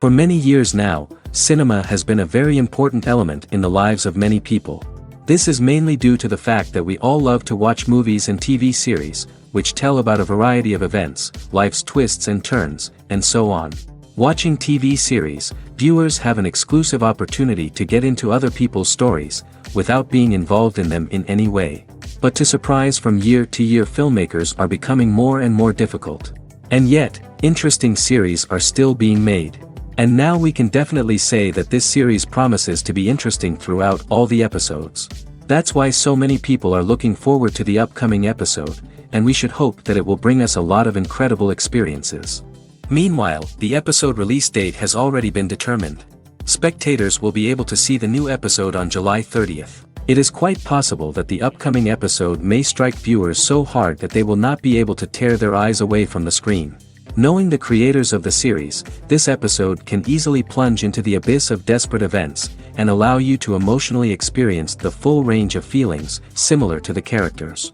For many years now, cinema has been a very important element in the lives of many people. This is mainly due to the fact that we all love to watch movies and TV series, which tell about a variety of events, life's twists and turns, and so on. Watching TV series, viewers have an exclusive opportunity to get into other people's stories, without being involved in them in any way. But to surprise from year to year, filmmakers are becoming more and more difficult. And yet, interesting series are still being made. And now we can definitely say that this series promises to be interesting throughout all the episodes. That's why so many people are looking forward to the upcoming episode, and we should hope that it will bring us a lot of incredible experiences. Meanwhile, the episode release date has already been determined. Spectators will be able to see the new episode on July 30th. It is quite possible that the upcoming episode may strike viewers so hard that they will not be able to tear their eyes away from the screen. Knowing the creators of the series, this episode can easily plunge into the abyss of desperate events, and allow you to emotionally experience the full range of feelings, similar to the characters.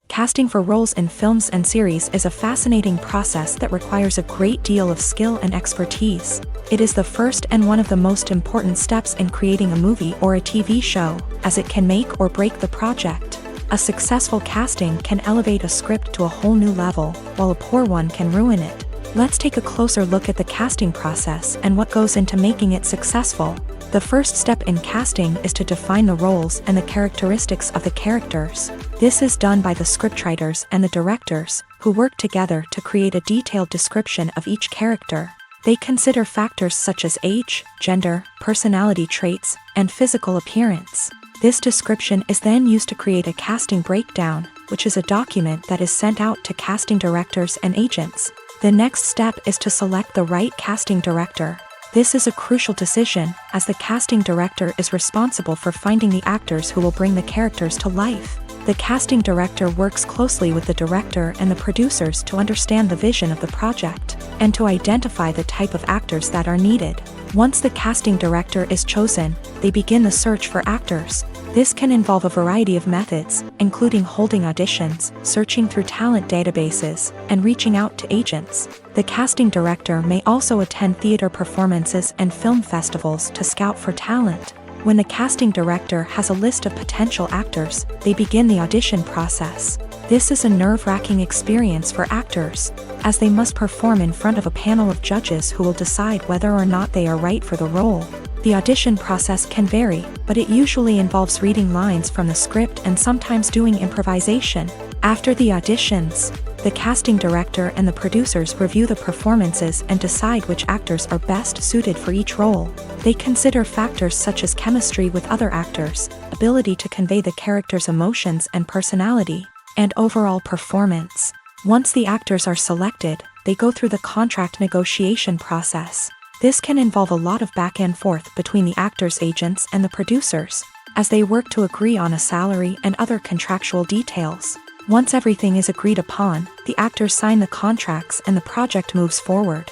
Casting for roles in films and series is a fascinating process that requires a great deal of skill and expertise. It is the first and one of the most important steps in creating a movie or a TV show, as it can make or break the project. A successful casting can elevate a script to a whole new level, while a poor one can ruin it. Let's take a closer look at the casting process and what goes into making it successful. The first step in casting is to define the roles and the characteristics of the characters. This is done by the scriptwriters and the directors, who work together to create a detailed description of each character. They consider factors such as age, gender, personality traits, and physical appearance. This description is then used to create a casting breakdown, which is a document that is sent out to casting directors and agents. The next step is to select the right casting director. This is a crucial decision, as the casting director is responsible for finding the actors who will bring the characters to life. The casting director works closely with the director and the producers to understand the vision of the project, and to identify the type of actors that are needed. Once the casting director is chosen, they begin the search for actors. This can involve a variety of methods, including holding auditions, searching through talent databases, and reaching out to agents. The casting director may also attend theater performances and film festivals to scout for talent. When the casting director has a list of potential actors, they begin the audition process. This is a nerve-wracking experience for actors, as they must perform in front of a panel of judges who will decide whether or not they are right for the role. The audition process can vary, but it usually involves reading lines from the script and sometimes doing improvisation. After the auditions, the casting director and the producers review the performances and decide which actors are best suited for each role. They consider factors such as chemistry with other actors, ability to convey the character's emotions and personality, and overall performance. Once the actors are selected, they go through the contract negotiation process. This can involve a lot of back and forth between the actors' agents and the producers, as they work to agree on a salary and other contractual details. Once everything is agreed upon, the actors sign the contracts and the project moves forward.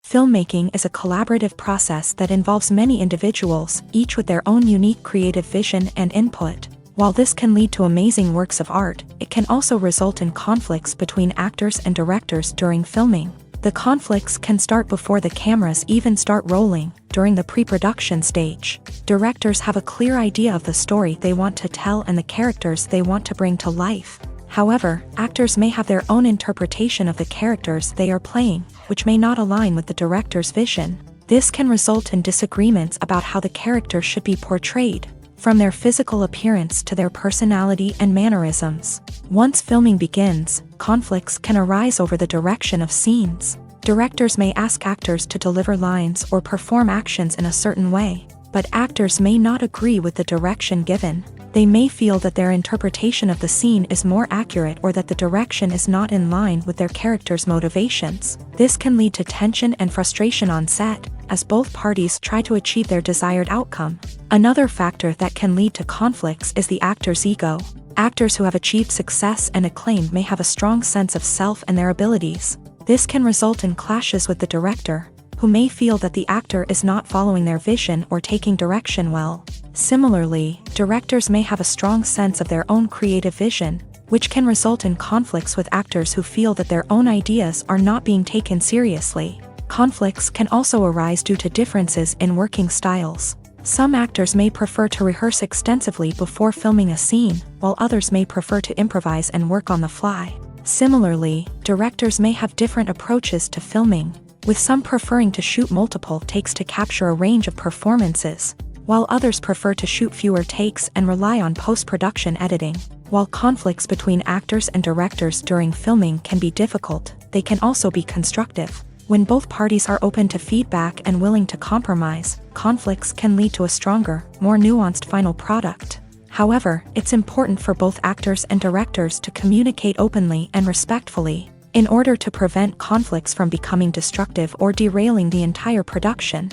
Filmmaking is a collaborative process that involves many individuals, each with their own unique creative vision and input. While this can lead to amazing works of art, it can also result in conflicts between actors and directors during filming. The conflicts can start before the cameras even start rolling, during the pre-production stage. Directors have a clear idea of the story they want to tell and the characters they want to bring to life. However, actors may have their own interpretation of the characters they are playing, which may not align with the director's vision. This can result in disagreements about how the character should be portrayed, from their physical appearance to their personality and mannerisms. Once filming begins, conflicts can arise over the direction of scenes. Directors may ask actors to deliver lines or perform actions in a certain way, but actors may not agree with the direction given. They may feel that their interpretation of the scene is more accurate or that the direction is not in line with their character's motivations. This can lead to tension and frustration on set, as both parties try to achieve their desired outcome. Another factor that can lead to conflicts is the actor's ego. Actors who have achieved success and acclaim may have a strong sense of self and their abilities. This can result in clashes with the director, who may feel that the actor is not following their vision or taking direction well. Similarly, directors may have a strong sense of their own creative vision, which can result in conflicts with actors who feel that their own ideas are not being taken seriously. Conflicts can also arise due to differences in working styles. Some actors may prefer to rehearse extensively before filming a scene, while others may prefer to improvise and work on the fly. Similarly, directors may have different approaches to filming, with some preferring to shoot multiple takes to capture a range of performances, while others prefer to shoot fewer takes and rely on post-production editing. While conflicts between actors and directors during filming can be difficult, they can also be constructive. When both parties are open to feedback and willing to compromise, conflicts can lead to a stronger, more nuanced final product. However, it's important for both actors and directors to communicate openly and respectfully, in order to prevent conflicts from becoming destructive or derailing the entire production.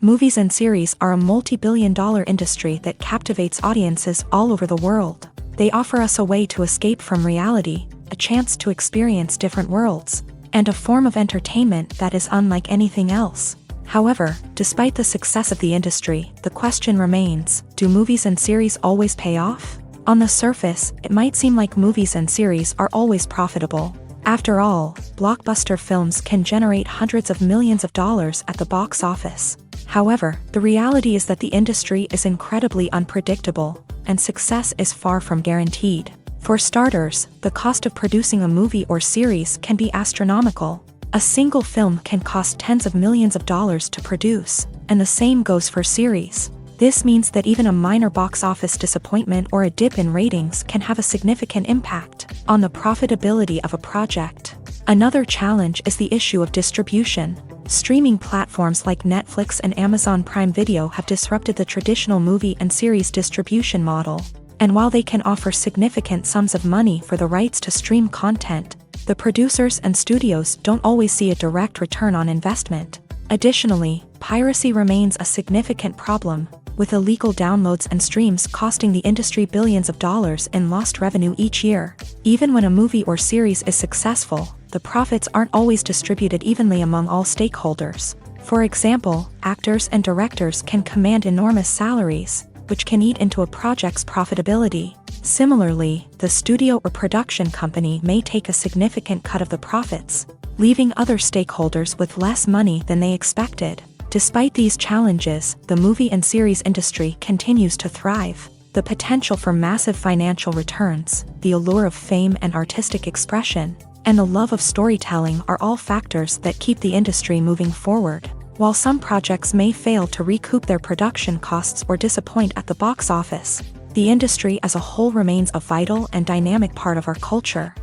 Movies and series are a multi-billion-dollar industry that captivates audiences all over the world. They offer us a way to escape from reality, a chance to experience different worlds, and a form of entertainment that is unlike anything else. However, despite the success of the industry, the question remains, do movies and series always pay off? On the surface, it might seem like movies and series are always profitable. After all, blockbuster films can generate hundreds of millions of dollars at the box office. However, the reality is that the industry is incredibly unpredictable, and success is far from guaranteed. For starters, the cost of producing a movie or series can be astronomical. A single film can cost tens of millions of dollars to produce, and the same goes for series. This means that even a minor box office disappointment or a dip in ratings can have a significant impact on the profitability of a project. Another challenge is the issue of distribution. Streaming platforms like Netflix and Amazon Prime Video have disrupted the traditional movie and series distribution model. And while they can offer significant sums of money for the rights to stream content, the producers and studios don't always see a direct return on investment. Additionally, piracy remains a significant problem, with illegal downloads and streams costing the industry billions of dollars in lost revenue each year. Even when a movie or series is successful, the profits aren't always distributed evenly among all stakeholders. For example, actors and directors can command enormous salaries, which can eat into a project's profitability. Similarly, the studio or production company may take a significant cut of the profits, leaving other stakeholders with less money than they expected. Despite these challenges, the movie and series industry continues to thrive. The potential for massive financial returns, the allure of fame and artistic expression, and the love of storytelling are all factors that keep the industry moving forward. While some projects may fail to recoup their production costs or disappoint at the box office, the industry as a whole remains a vital and dynamic part of our culture.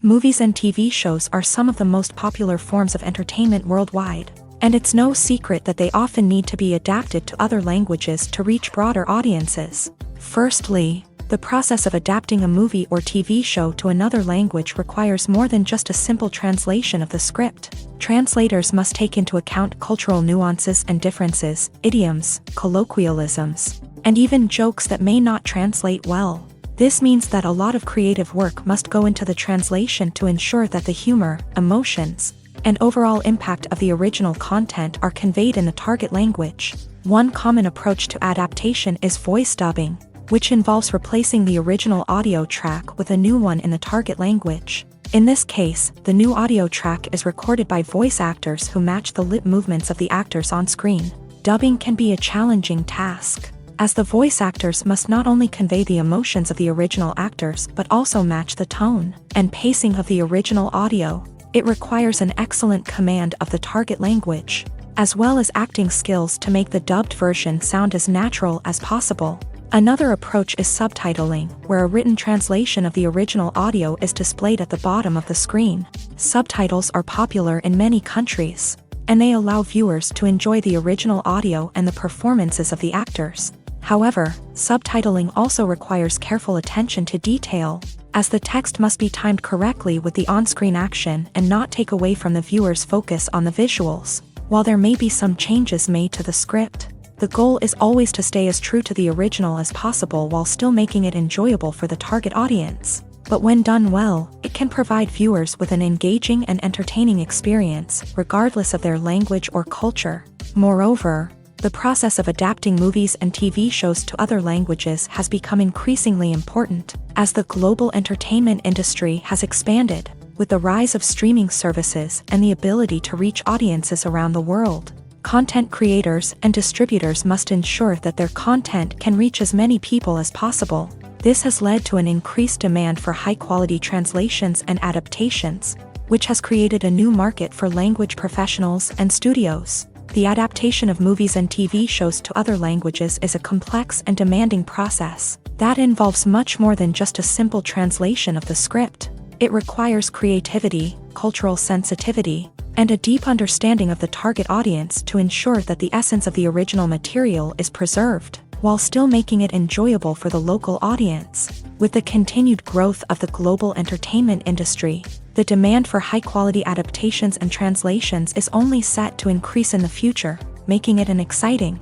Movies and TV shows are some of the most popular forms of entertainment worldwide, and it's no secret that they often need to be adapted to other languages to reach broader audiences. Firstly, the process of adapting a movie or TV show to another language requires more than just a simple translation of the script. Translators must take into account cultural nuances and differences, idioms, colloquialisms, and even jokes that may not translate well. This means that a lot of creative work must go into the translation to ensure that the humor, emotions, and overall impact of the original content are conveyed in the target language. One common approach to adaptation is voice dubbing, which involves replacing the original audio track with a new one in the target language. In this case, the new audio track is recorded by voice actors who match the lip movements of the actors on screen. Dubbing can be a challenging task, as the voice actors must not only convey the emotions of the original actors but also match the tone and pacing of the original audio. It requires an excellent command of the target language, as well as acting skills to make the dubbed version sound as natural as possible. Another approach is subtitling, where a written translation of the original audio is displayed at the bottom of the screen. Subtitles are popular in many countries, and they allow viewers to enjoy the original audio and the performances of the actors. However, subtitling also requires careful attention to detail, as the text must be timed correctly with the on-screen action and not take away from the viewer's focus on the visuals. While there may be some changes made to the script, the goal is always to stay as true to the original as possible while still making it enjoyable for the target audience. But when done well, it can provide viewers with an engaging and entertaining experience, regardless of their language or culture. Moreover, The process of adapting movies and TV shows to other languages has become increasingly important as the global entertainment industry has expanded, with the rise of streaming services and the ability to reach audiences around the world. Content creators and distributors must ensure that their content can reach as many people as possible. This has led to an increased demand for high-quality translations and adaptations, which has created a new market for language professionals and studios. The adaptation of movies and TV shows to other languages is a complex and demanding process that involves much more than just a simple translation of the script. It requires creativity, cultural sensitivity, and a deep understanding of the target audience to ensure that the essence of the original material is preserved, while still making it enjoyable for the local audience. With the continued growth of the global entertainment industry, the demand for high-quality adaptations and translations is only set to increase in the future, making it an exciting.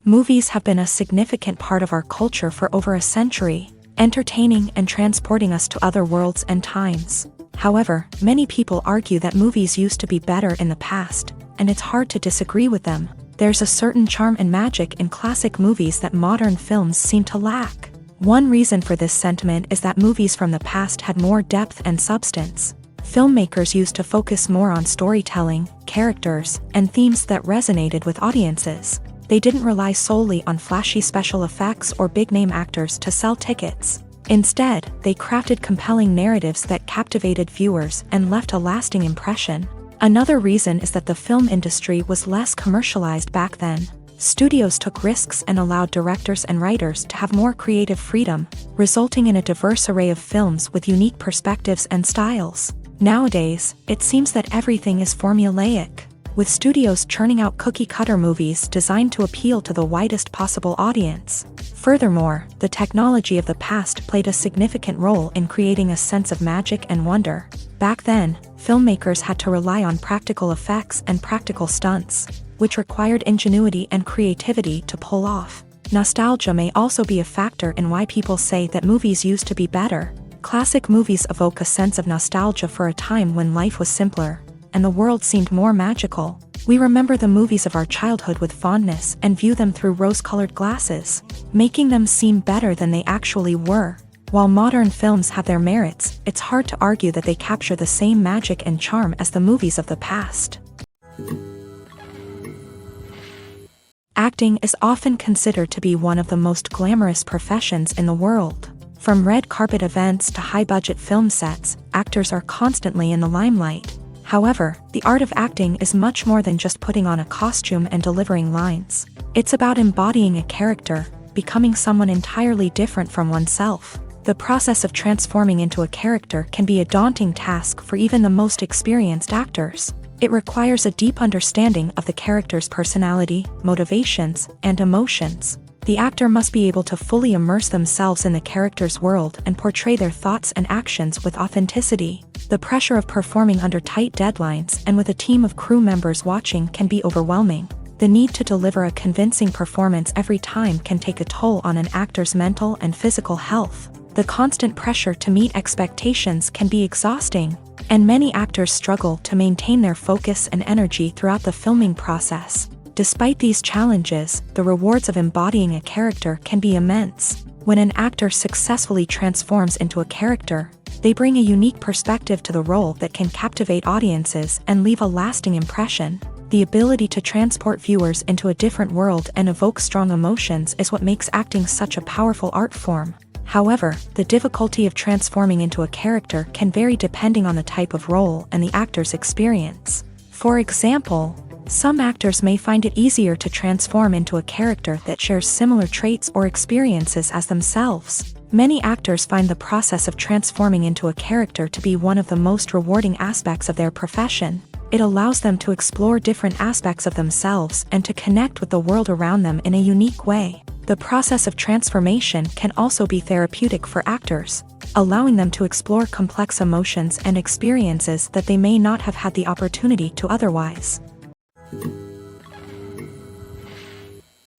Movies have been a significant part of our culture for over a century, entertaining and transporting us to other worlds and times. However, many people argue that movies used to be better in the past, and it's hard to disagree with them. There's a certain charm and magic in classic movies that modern films seem to lack. One reason for this sentiment is that movies from the past had more depth and substance. Filmmakers used to focus more on storytelling, characters, and themes that resonated with audiences. They didn't rely solely on flashy special effects or big-name actors to sell tickets. Instead, they crafted compelling narratives that captivated viewers and left a lasting impression. Another reason is that the film industry was less commercialized back then. Studios took risks and allowed directors and writers to have more creative freedom, resulting in a diverse array of films with unique perspectives and styles. Nowadays, it seems that everything is formulaic, with studios churning out cookie-cutter movies designed to appeal to the widest possible audience. Furthermore, the technology of the past played a significant role in creating a sense of magic and wonder. Back then, filmmakers had to rely on practical effects and practical stunts, which required ingenuity and creativity to pull off. Nostalgia may also be a factor in why people say that movies used to be better. Classic movies evoke a sense of nostalgia for a time when life was simpler, and the world seemed more magical. We remember the movies of our childhood with fondness and view them through rose-colored glasses, making them seem better than they actually were. While modern films have their merits, it's hard to argue that they capture the same magic and charm as the movies of the past. Acting is often considered to be one of the most glamorous professions in the world. From red carpet events to high-budget film sets, actors are constantly in the limelight. However, the art of acting is much more than just putting on a costume and delivering lines. It's about embodying a character, becoming someone entirely different from oneself. The process of transforming into a character can be a daunting task for even the most experienced actors. It requires a deep understanding of the character's personality, motivations, and emotions. The actor must be able to fully immerse themselves in the character's world and portray their thoughts and actions with authenticity. The pressure of performing under tight deadlines and with a team of crew members watching can be overwhelming. The need to deliver a convincing performance every time can take a toll on an actor's mental and physical health. The constant pressure to meet expectations can be exhausting, and many actors struggle to maintain their focus and energy throughout the filming process. Despite these challenges, the rewards of embodying a character can be immense. When an actor successfully transforms into a character, they bring a unique perspective to the role that can captivate audiences and leave a lasting impression. The ability to transport viewers into a different world and evoke strong emotions is what makes acting such a powerful art form. However, the difficulty of transforming into a character can vary depending on the type of role and the actor's experience. For example, some actors may find it easier to transform into a character that shares similar traits or experiences as themselves. Many actors find the process of transforming into a character to be one of the most rewarding aspects of their profession. It allows them to explore different aspects of themselves and to connect with the world around them in a unique way. The process of transformation can also be therapeutic for actors, allowing them to explore complex emotions and experiences that they may not have had the opportunity to otherwise.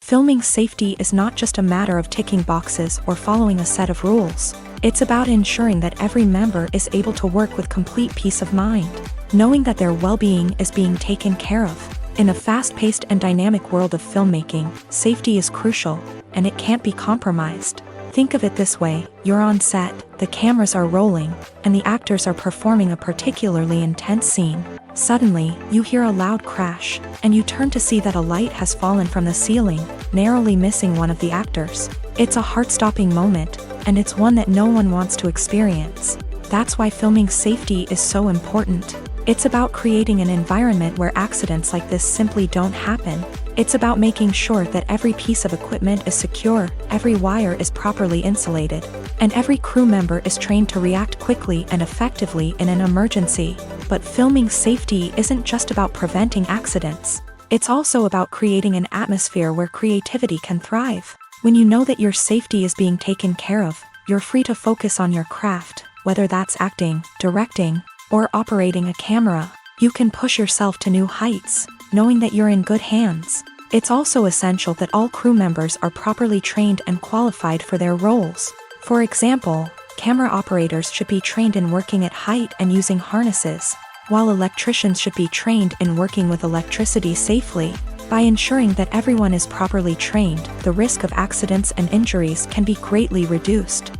Filming safety is not just a matter of ticking boxes or following a set of rules. It's about ensuring that every member is able to work with complete peace of mind. knowing that their well-being is being taken care of. In a fast-paced and dynamic world of filmmaking, safety is crucial, and it can't be compromised. Think of it this way: you're on set, the cameras are rolling, and the actors are performing a particularly intense scene. Suddenly, you hear a loud crash, and you turn to see that a light has fallen from the ceiling, narrowly missing one of the actors. It's a heart-stopping moment, and it's one that no one wants to experience. That's why filming safety is so important. It's about creating an environment where accidents like this simply don't happen. It's about making sure that every piece of equipment is secure, every wire is properly insulated, and every crew member is trained to react quickly and effectively in an emergency. But filming safety isn't just about preventing accidents. It's also about creating an atmosphere where creativity can thrive. When you know that your safety is being taken care of, you're free to focus on your craft, whether that's acting, directing, or operating a camera. You can push yourself to new heights, knowing that you're in good hands. It's also essential that all crew members are properly trained and qualified for their roles. For example, camera operators should be trained in working at height and using harnesses, while electricians should be trained in working with electricity safely. By ensuring that everyone is properly trained, the risk of accidents and injuries can be greatly reduced.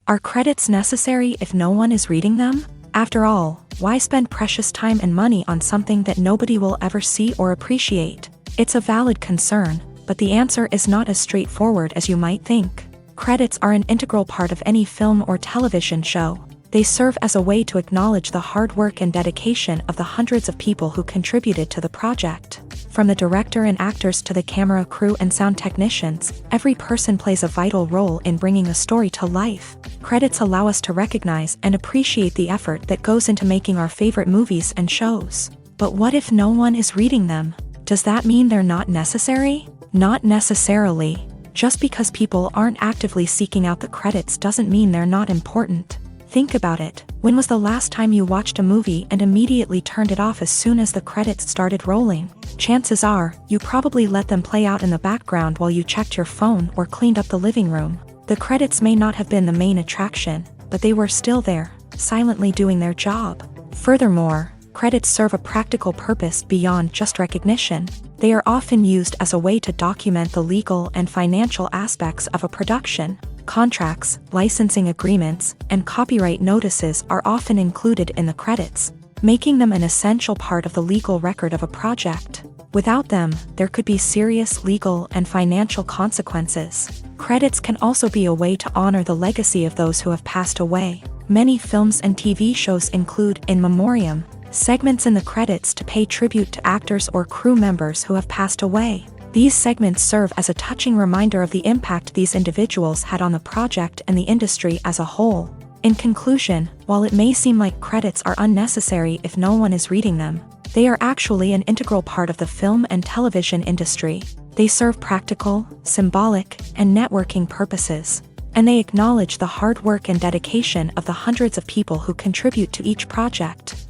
Are credits necessary if no one is reading them? After all, why spend precious time and money on something that nobody will ever see or appreciate? It's a valid concern, but the answer is not as straightforward as you might think. Credits are an integral part of any film or television show. They serve as a way to acknowledge the hard work and dedication of the hundreds of people who contributed to the project. From the director and actors to the camera crew and sound technicians, every person plays a vital role in bringing a story to life. Credits allow us to recognize and appreciate the effort that goes into making our favorite movies and shows. But what if no one is reading them? Does that mean they're not necessary? Not necessarily. Just because people aren't actively seeking out the credits doesn't mean they're not important. Think about it. When was the last time you watched a movie and immediately turned it off as soon as the credits started rolling? Chances are, you probably let them play out in the background while you checked your phone or cleaned up the living room. The credits may not have been the main attraction, but they were still there, silently doing their job. Furthermore, credits serve a practical purpose beyond just recognition. They are often used as a way to document the legal and financial aspects of a production. Contracts, licensing agreements, and copyright notices are often included in the credits, making them an essential part of the legal record of a project. Without them, there could be serious legal and financial consequences. Credits can also be a way to honor the legacy of those who have passed away. Many films and TV shows include in memoriam segments in the credits to pay tribute to actors or crew members who have passed away. These segments serve as a touching reminder of the impact these individuals had on the project and the industry as a whole. In conclusion, while it may seem like credits are unnecessary if no one is reading them, they are actually an integral part of the film and television industry. They serve practical, symbolic, and networking purposes, and they acknowledge the hard work and dedication of the hundreds of people who contribute to each project.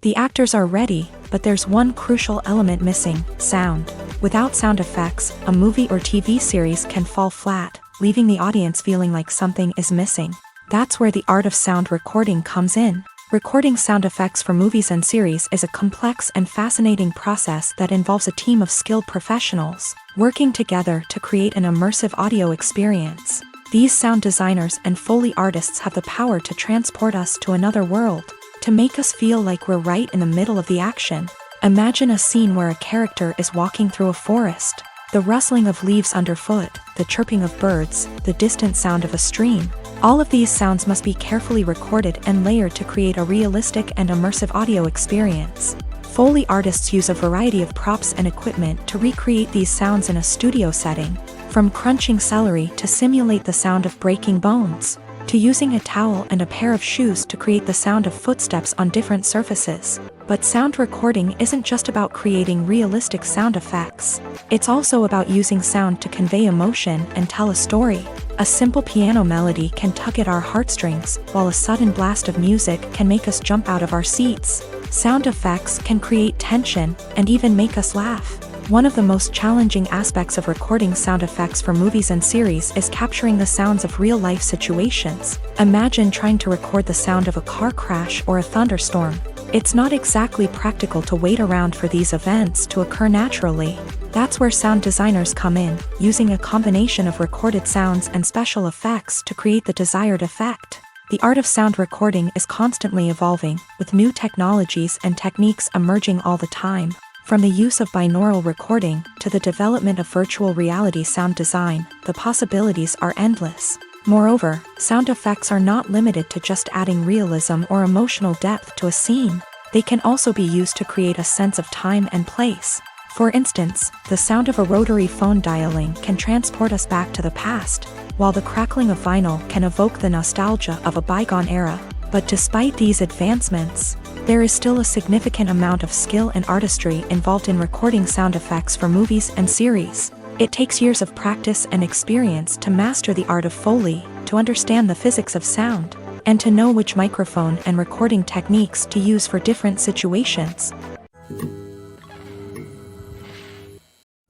The actors are ready, but there's one crucial element missing: sound. Without sound effects, a movie or TV series can fall flat, leaving the audience feeling like something is missing. That's where the art of sound recording comes in. Recording sound effects for movies and series is a complex and fascinating process that involves a team of skilled professionals working together to create an immersive audio experience. These sound designers and Foley artists have the power to transport us to another world, to make us feel like we're right in the middle of the action. Imagine a scene where a character is walking through a forest. The rustling of leaves underfoot, the chirping of birds, the distant sound of a stream. All of these sounds must be carefully recorded and layered to create a realistic and immersive audio experience. Foley artists use a variety of props and equipment to recreate these sounds in a studio setting, from crunching celery to simulate the sound of breaking bones, to using a towel and a pair of shoes to create the sound of footsteps on different surfaces. But sound recording isn't just about creating realistic sound effects. It's also about using sound to convey emotion and tell a story. A simple piano melody can tug at our heartstrings, while a sudden blast of music can make us jump out of our seats. Sound effects can create tension and even make us laugh. One of the most challenging aspects of recording sound effects for movies and series is capturing the sounds of real-life situations. Imagine trying to record the sound of a car crash or a thunderstorm. It's not exactly practical to wait around for these events to occur naturally. That's where sound designers come in, using a combination of recorded sounds and special effects to create the desired effect. The art of sound recording is constantly evolving, with new technologies and techniques emerging all the time. From the use of binaural recording to the development of virtual reality sound design, the possibilities are endless. Moreover, sound effects are not limited to just adding realism or emotional depth to a scene. They can also be used to create a sense of time and place. For instance, the sound of a rotary phone dialing can transport us back to the past, while the crackling of vinyl can evoke the nostalgia of a bygone era. But despite these advancements, there is still a significant amount of skill and artistry involved in recording sound effects for movies and series. It takes years of practice and experience to master the art of Foley, to understand the physics of sound, and to know which microphone and recording techniques to use for different situations.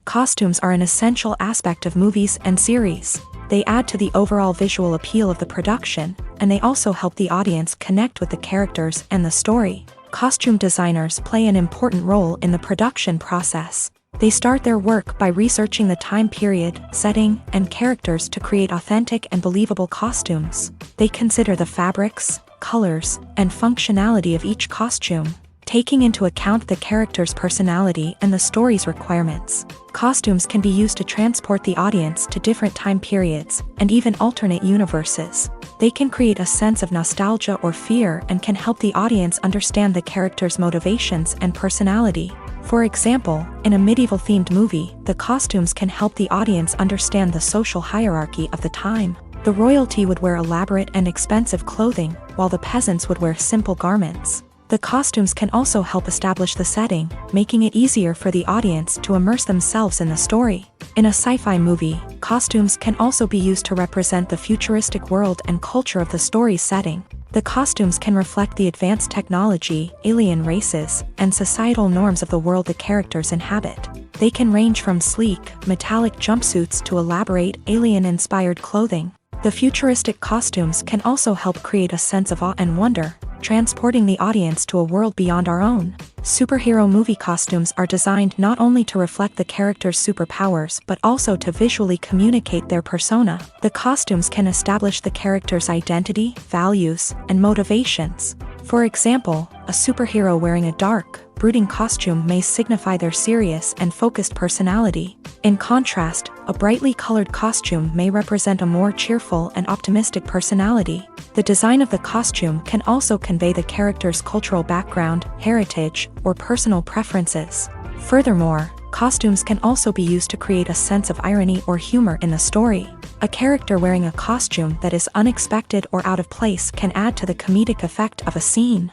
Costumes are an essential aspect of movies and series. They add to the overall visual appeal of the production, and they also help the audience connect with the characters and the story. Costume designers play an important role in the production process. They start their work by researching the time period, setting, and characters to create authentic and believable costumes. They consider the fabrics, colors, and functionality of each costume, taking into account the character's personality and the story's requirements. Costumes can be used to transport the audience to different time periods and even alternate universes. They can create a sense of nostalgia or fear and can help the audience understand the character's motivations and personality. For example, in a medieval-themed movie, the costumes can help the audience understand the social hierarchy of the time. The royalty would wear elaborate and expensive clothing, while the peasants would wear simple garments. The costumes can also help establish the setting, making it easier for the audience to immerse themselves in the story. In a sci-fi movie, costumes can also be used to represent the futuristic world and culture of the story's setting. The costumes can reflect the advanced technology, alien races, and societal norms of the world the characters inhabit. They can range from sleek, metallic jumpsuits to elaborate, alien-inspired clothing. The futuristic costumes can also help create a sense of awe and wonder, transporting the audience to a world beyond our own. Superhero movie costumes are designed not only to reflect the character's superpowers but also to visually communicate their persona. The costumes can establish the character's identity, values, and motivations. For example, a superhero wearing a dark, brooding costume may signify their serious and focused personality. In contrast, a brightly colored costume may represent a more cheerful and optimistic personality. The design of the costume can also convey the character's cultural background, heritage, or personal preferences. Furthermore, costumes can also be used to create a sense of irony or humor in the story. A character wearing a costume that is unexpected or out of place can add to the comedic effect of a scene.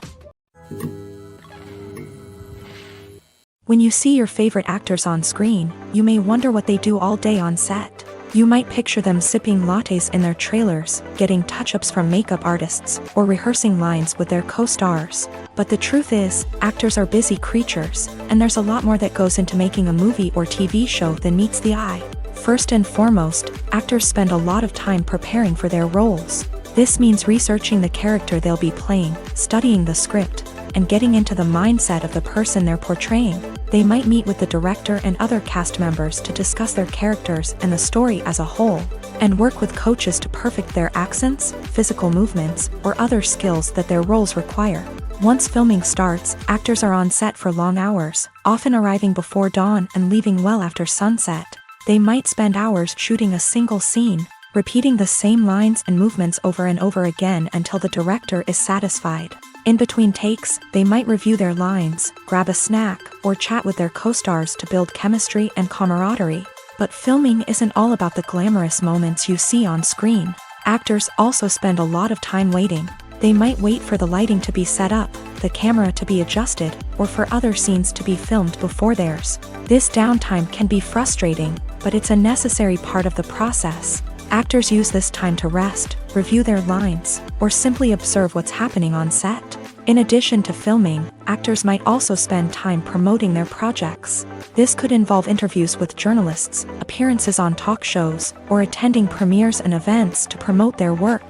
When you see your favorite actors on screen, you may wonder what they do all day on set. You might picture them sipping lattes in their trailers, getting touch-ups from makeup artists, or rehearsing lines with their co-stars. But the truth is, actors are busy creatures, and there's a lot more that goes into making a movie or TV show than meets the eye. First and foremost, actors spend a lot of time preparing for their roles. This means researching the character they'll be playing, studying the script, and getting into the mindset of the person they're portraying. They might meet with the director and other cast members to discuss their characters and the story as a whole, and work with coaches to perfect their accents, physical movements, or other skills that their roles require. Once filming starts, actors are on set for long hours, often arriving before dawn and leaving well after sunset. They might spend hours shooting a single scene, repeating the same lines and movements over and over again until the director is satisfied. In between takes, they might review their lines, grab a snack, or chat with their co-stars to build chemistry and camaraderie. But filming isn't all about the glamorous moments you see on screen. Actors also spend a lot of time waiting. They might wait for the lighting to be set up, the camera to be adjusted, or for other scenes to be filmed before theirs. This downtime can be frustrating, but it's a necessary part of the process. Actors use this time to rest, review their lines, or simply observe what's happening on set. In addition to filming, actors might also spend time promoting their projects. This could involve interviews with journalists, appearances on talk shows, or attending premieres and events to promote their work.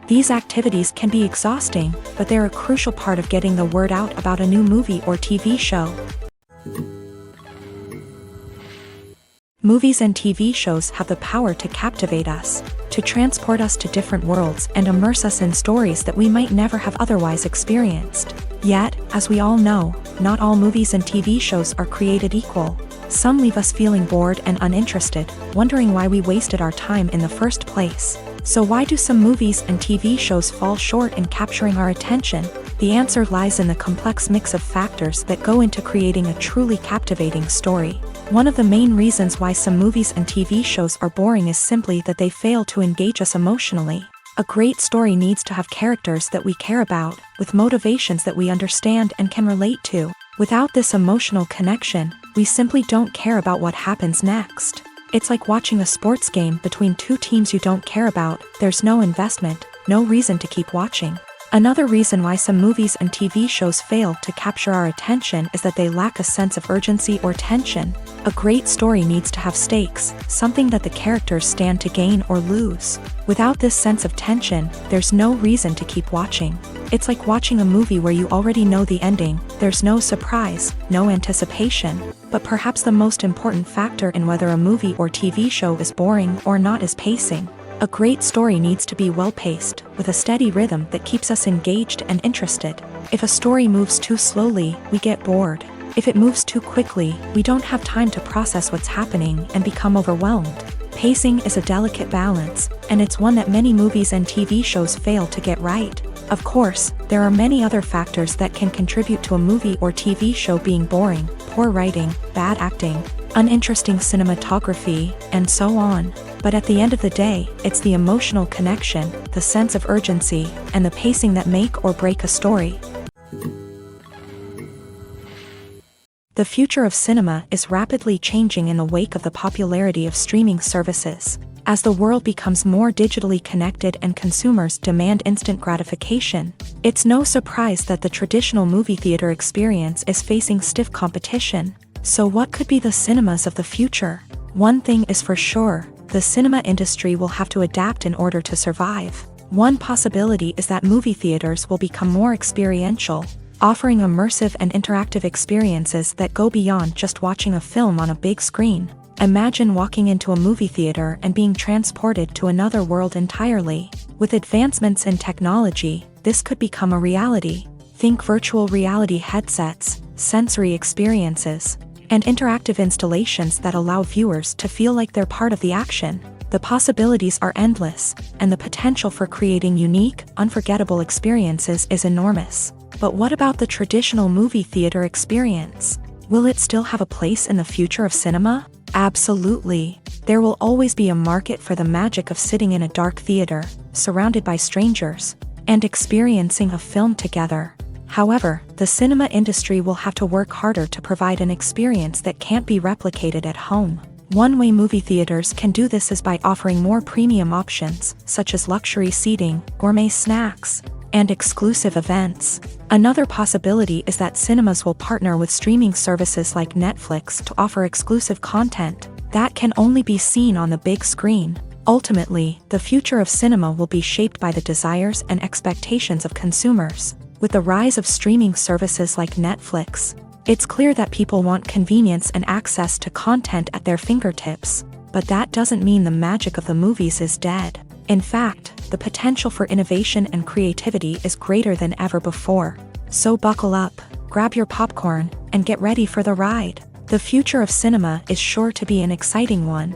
These activities can be exhausting, but they're a crucial part of getting the word out about a new movie or TV show. Movies and TV shows have the power to captivate us, to transport us to different worlds and immerse us in stories that we might never have otherwise experienced. Yet, as we all know, not all movies and TV shows are created equal. Some leave us feeling bored and uninterested, wondering why we wasted our time in the first place. So why do some movies and TV shows fall short in capturing our attention? The answer lies in the complex mix of factors that go into creating a truly captivating story. One of the main reasons why some movies and TV shows are boring is simply that they fail to engage us emotionally. A great story needs to have characters that we care about, with motivations that we understand and can relate to. Without this emotional connection, we simply don't care about what happens next. It's like watching a sports game between two teams you don't care about. There's no investment, no reason to keep watching. Another reason why some movies and TV shows fail to capture our attention is that they lack a sense of urgency or tension. A great story needs to have stakes, something that the characters stand to gain or lose. Without this sense of tension, there's no reason to keep watching. It's like watching a movie where you already know the ending. There's no surprise, no anticipation. But perhaps the most important factor in whether a movie or TV show is boring or not is pacing. A great story needs to be well-paced, with a steady rhythm that keeps us engaged and interested. If a story moves too slowly, we get bored. If it moves too quickly, we don't have time to process what's happening and become overwhelmed. Pacing is a delicate balance, and it's one that many movies and TV shows fail to get right. Of course, there are many other factors that can contribute to a movie or TV show being boring: poor writing, bad acting, uninteresting cinematography, and so on. But at the end of the day, it's the emotional connection, the sense of urgency, and the pacing that make or break a story. The future of cinema is rapidly changing in the wake of the popularity of streaming services. As the world becomes more digitally connected and consumers demand instant gratification, it's no surprise that the traditional movie theater experience is facing stiff competition. So what could be the cinemas of the future? One thing is for sure: the cinema industry will have to adapt in order to survive. One possibility is that movie theaters will become more experiential, offering immersive and interactive experiences that go beyond just watching a film on a big screen. Imagine walking into a movie theater and being transported to another world entirely. With advancements in technology, this could become a reality. Think virtual reality headsets, sensory experiences, and interactive installations that allow viewers to feel like they're part of the action. The possibilities are endless, and the potential for creating unique, unforgettable experiences is enormous. But what about the traditional movie theater experience? Will it still have a place in the future of cinema? Absolutely. There will always be a market for the magic of sitting in a dark theater, surrounded by strangers, and experiencing a film together. However, the cinema industry will have to work harder to provide an experience that can't be replicated at home. One way movie theaters can do this is by offering more premium options, such as luxury seating, gourmet snacks, and exclusive events. Another possibility is that cinemas will partner with streaming services like Netflix to offer exclusive content that can only be seen on the big screen. Ultimately, the future of cinema will be shaped by the desires and expectations of consumers. With the rise of streaming services like Netflix, it's clear that people want convenience and access to content at their fingertips. But that doesn't mean the magic of the movies is dead. In fact, the potential for innovation and creativity is greater than ever before. So buckle up, grab your popcorn, and get ready for the ride. The future of cinema is sure to be an exciting one.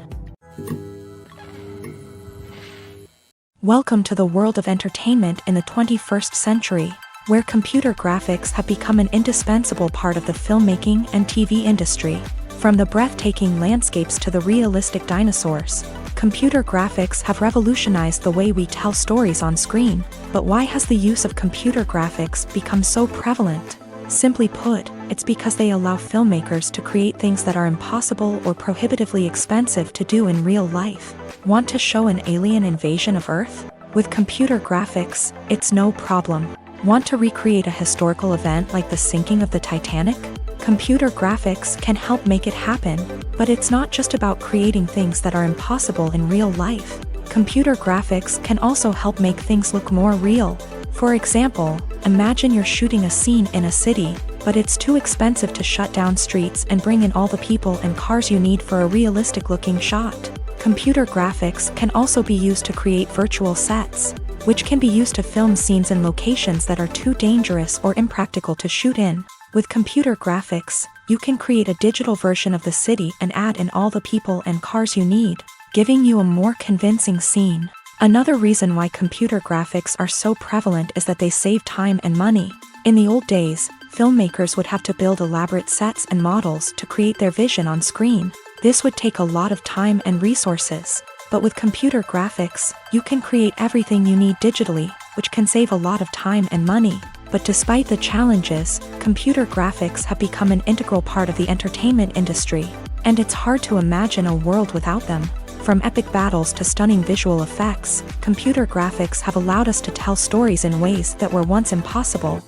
Welcome to the world of entertainment in the 21st century, where computer graphics have become an indispensable part of the filmmaking and TV industry. From the breathtaking landscapes to the realistic dinosaurs, computer graphics have revolutionized the way we tell stories on screen. But why has the use of computer graphics become so prevalent? Simply put, it's because they allow filmmakers to create things that are impossible or prohibitively expensive to do in real life. Want to show an alien invasion of Earth? With computer graphics, it's no problem. Want to recreate a historical event like the sinking of the Titanic? Computer graphics can help make it happen, but it's not just about creating things that are impossible in real life. Computer graphics can also help make things look more real. For example, imagine you're shooting a scene in a city, but it's too expensive to shut down streets and bring in all the people and cars you need for a realistic-looking shot. Computer graphics can also be used to create virtual sets, which can be used to film scenes in locations that are too dangerous or impractical to shoot in. With computer graphics, you can create a digital version of the city and add in all the people and cars you need, giving you a more convincing scene. Another reason why computer graphics are so prevalent is that they save time and money. In the old days, filmmakers would have to build elaborate sets and models to create their vision on screen. This would take a lot of time and resources. But with computer graphics, you can create everything you need digitally, which can save a lot of time and money. But despite the challenges, computer graphics have become an integral part of the entertainment industry, and it's hard to imagine a world without them. From epic battles to stunning visual effects, computer graphics have allowed us to tell stories in ways that were once impossible.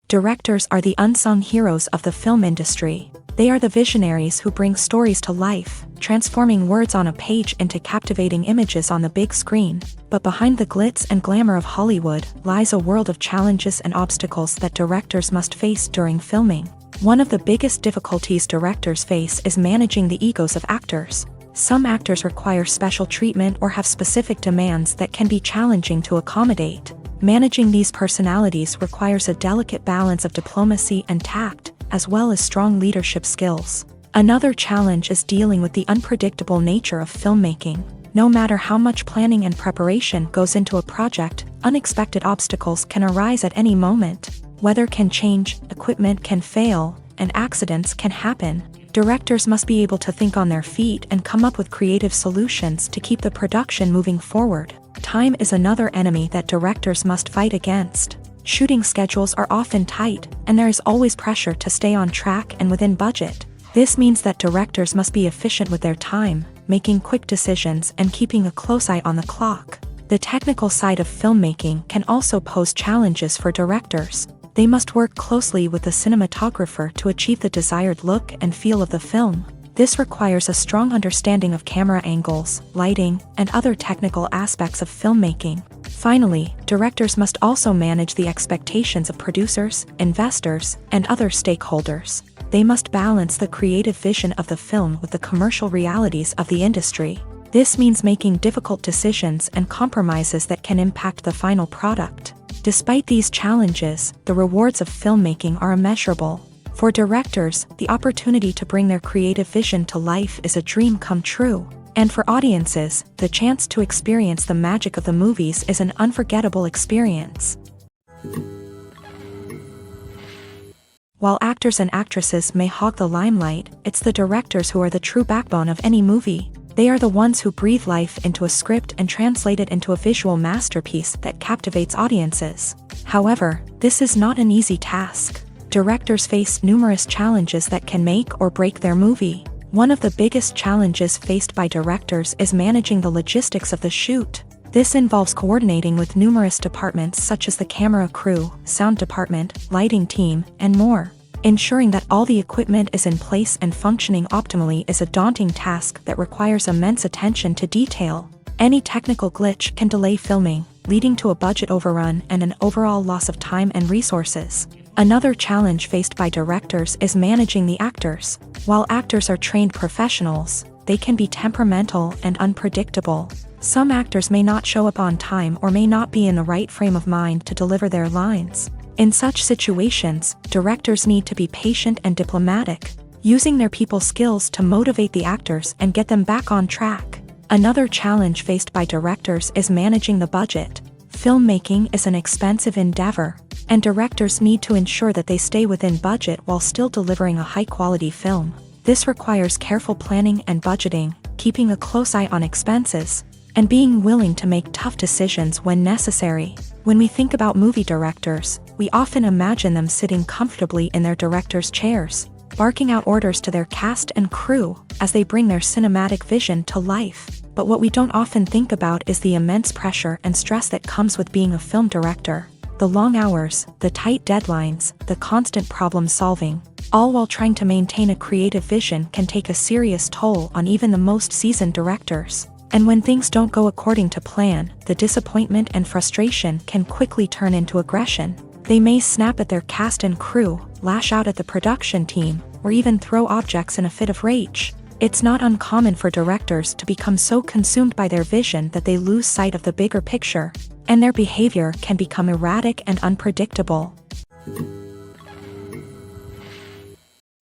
Directors are the unsung heroes of the film industry. They are the visionaries who bring stories to life, transforming words on a page into captivating images on the big screen. But behind the glitz and glamour of Hollywood lies a world of challenges and obstacles that directors must face during filming. One of the biggest difficulties directors face is managing the egos of actors. Some actors require special treatment or have specific demands that can be challenging to accommodate. Managing these personalities requires a delicate balance of diplomacy and tact, as well as strong leadership skills. Another challenge is dealing with the unpredictable nature of filmmaking. No matter how much planning and preparation goes into a project, unexpected obstacles can arise at any moment. Weather can change, equipment can fail, and accidents can happen. Directors must be able to think on their feet and come up with creative solutions to keep the production moving forward. Time is another enemy that directors must fight against. Shooting schedules are often tight, and there is always pressure to stay on track and within budget. This means that directors must be efficient with their time, making quick decisions and keeping a close eye on the clock. The technical side of filmmaking can also pose challenges for directors. They must work closely with the cinematographer to achieve the desired look and feel of the film. This requires a strong understanding of camera angles, lighting, and other technical aspects of filmmaking. Finally, directors must also manage the expectations of producers, investors, and other stakeholders. They must balance the creative vision of the film with the commercial realities of the industry. This means making difficult decisions and compromises that can impact the final product. Despite these challenges, the rewards of filmmaking are immeasurable. For directors, the opportunity to bring their creative vision to life is a dream come true. And for audiences, the chance to experience the magic of the movies is an unforgettable experience. While actors and actresses may hog the limelight, it's the directors who are the true backbone of any movie. They are the ones who breathe life into a script and translate it into a visual masterpiece that captivates audiences. However, this is not an easy task. Directors face numerous challenges that can make or break their movie. One of the biggest challenges faced by directors is managing the logistics of the shoot. This involves coordinating with numerous departments such as the camera crew, sound department, lighting team, and more. Ensuring that all the equipment is in place and functioning optimally is a daunting task that requires immense attention to detail. Any technical glitch can delay filming, leading to a budget overrun and an overall loss of time and resources. Another challenge faced by directors is managing the actors. While actors are trained professionals, they can be temperamental and unpredictable. Some actors may not show up on time or may not be in the right frame of mind to deliver their lines. In such situations, directors need to be patient and diplomatic, using their people skills to motivate the actors and get them back on track. Another challenge faced by directors is managing the budget. Filmmaking is an expensive endeavor, and directors need to ensure that they stay within budget while still delivering a high-quality film. This requires careful planning and budgeting, keeping a close eye on expenses, and being willing to make tough decisions when necessary. When we think about movie directors, we often imagine them sitting comfortably in their director's chairs, barking out orders to their cast and crew as they bring their cinematic vision to life. but what we don't often think about is the immense pressure and stress that comes with being a film director. The long hours, the tight deadlines, the constant problem solving, all while trying to maintain a creative vision can take a serious toll on even the most seasoned directors. And when things don't go according to plan, the disappointment and frustration can quickly turn into aggression. They may snap at their cast and crew, lash out at the production team, or even throw objects in a fit of rage. It's not uncommon for directors to become so consumed by their vision that they lose sight of the bigger picture, and their behavior can become erratic and unpredictable.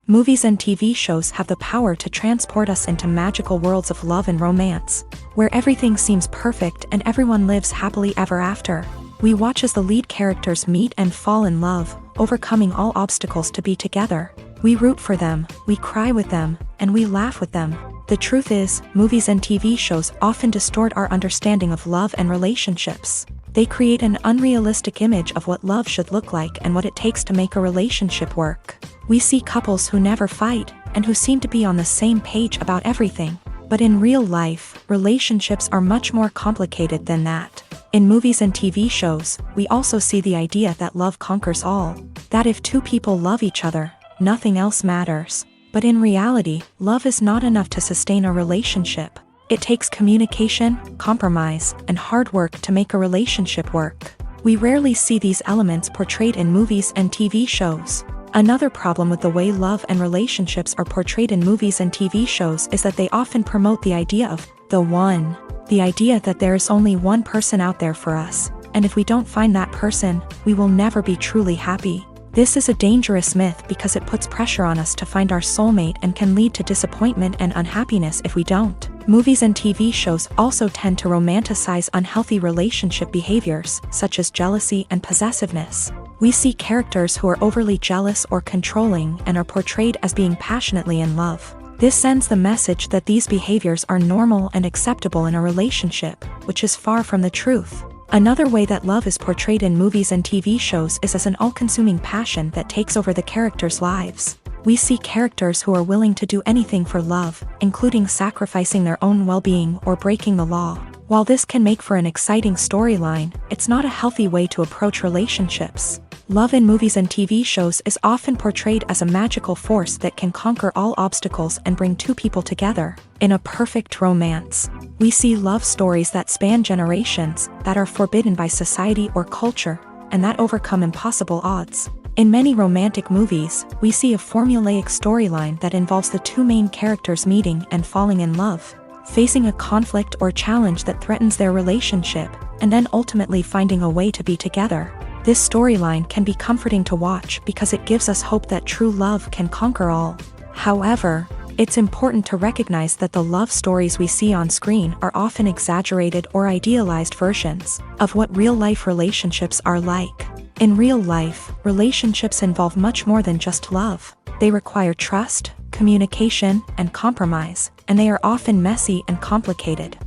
Movies and TV shows have the power to transport us into magical worlds of love and romance, where everything seems perfect and everyone lives happily ever after. We watch as the lead characters meet and fall in love, overcoming all obstacles to be together. We root for them, we cry with them, and we laugh with them. The truth is, movies and TV shows often distort our understanding of love and relationships. They create an unrealistic image of what love should look like and what it takes to make a relationship work. We see couples who never fight, and who seem to be on the same page about everything. But in real life, relationships are much more complicated than that. In movies and TV shows, we also see the idea that love conquers all. That if two people love each other, nothing else matters. But in reality, love is not enough to sustain a relationship. It takes communication, compromise, and hard work to make a relationship work. We rarely see these elements portrayed in movies and TV shows. Another problem with the way love and relationships are portrayed in movies and TV shows is that they often promote the idea of the one. The idea that there is only one person out there for us, and if we don't find that person, we will never be truly happy. This is a dangerous myth because it puts pressure on us to find our soulmate and can lead to disappointment and unhappiness if we don't. Movies and TV shows also tend to romanticize unhealthy relationship behaviors, such as jealousy and possessiveness. We see characters who are overly jealous or controlling and are portrayed as being passionately in love. This sends the message that these behaviors are normal and acceptable in a relationship, which is far from the truth. Another way that love is portrayed in movies and TV shows is as an all-consuming passion that takes over the characters' lives. We see characters who are willing to do anything for love, including sacrificing their own well-being or breaking the law. While this can make for an exciting storyline, it's not a healthy way to approach relationships. Love in movies and TV shows is often portrayed as a magical force that can conquer all obstacles and bring two people together. In a perfect romance, we see love stories that span generations, that are forbidden by society or culture, and that overcome impossible odds. In many romantic movies, we see a formulaic storyline that involves the two main characters meeting and falling in love, facing a conflict or challenge that threatens their relationship, and then ultimately finding a way to be together. This storyline can be comforting to watch because it gives us hope that true love can conquer all. However, it's important to recognize that the love stories we see on screen are often exaggerated or idealized versions of what real-life relationships are like. In real life, relationships involve much more than just love. They require trust, communication, and compromise, and they are often messy and complicated.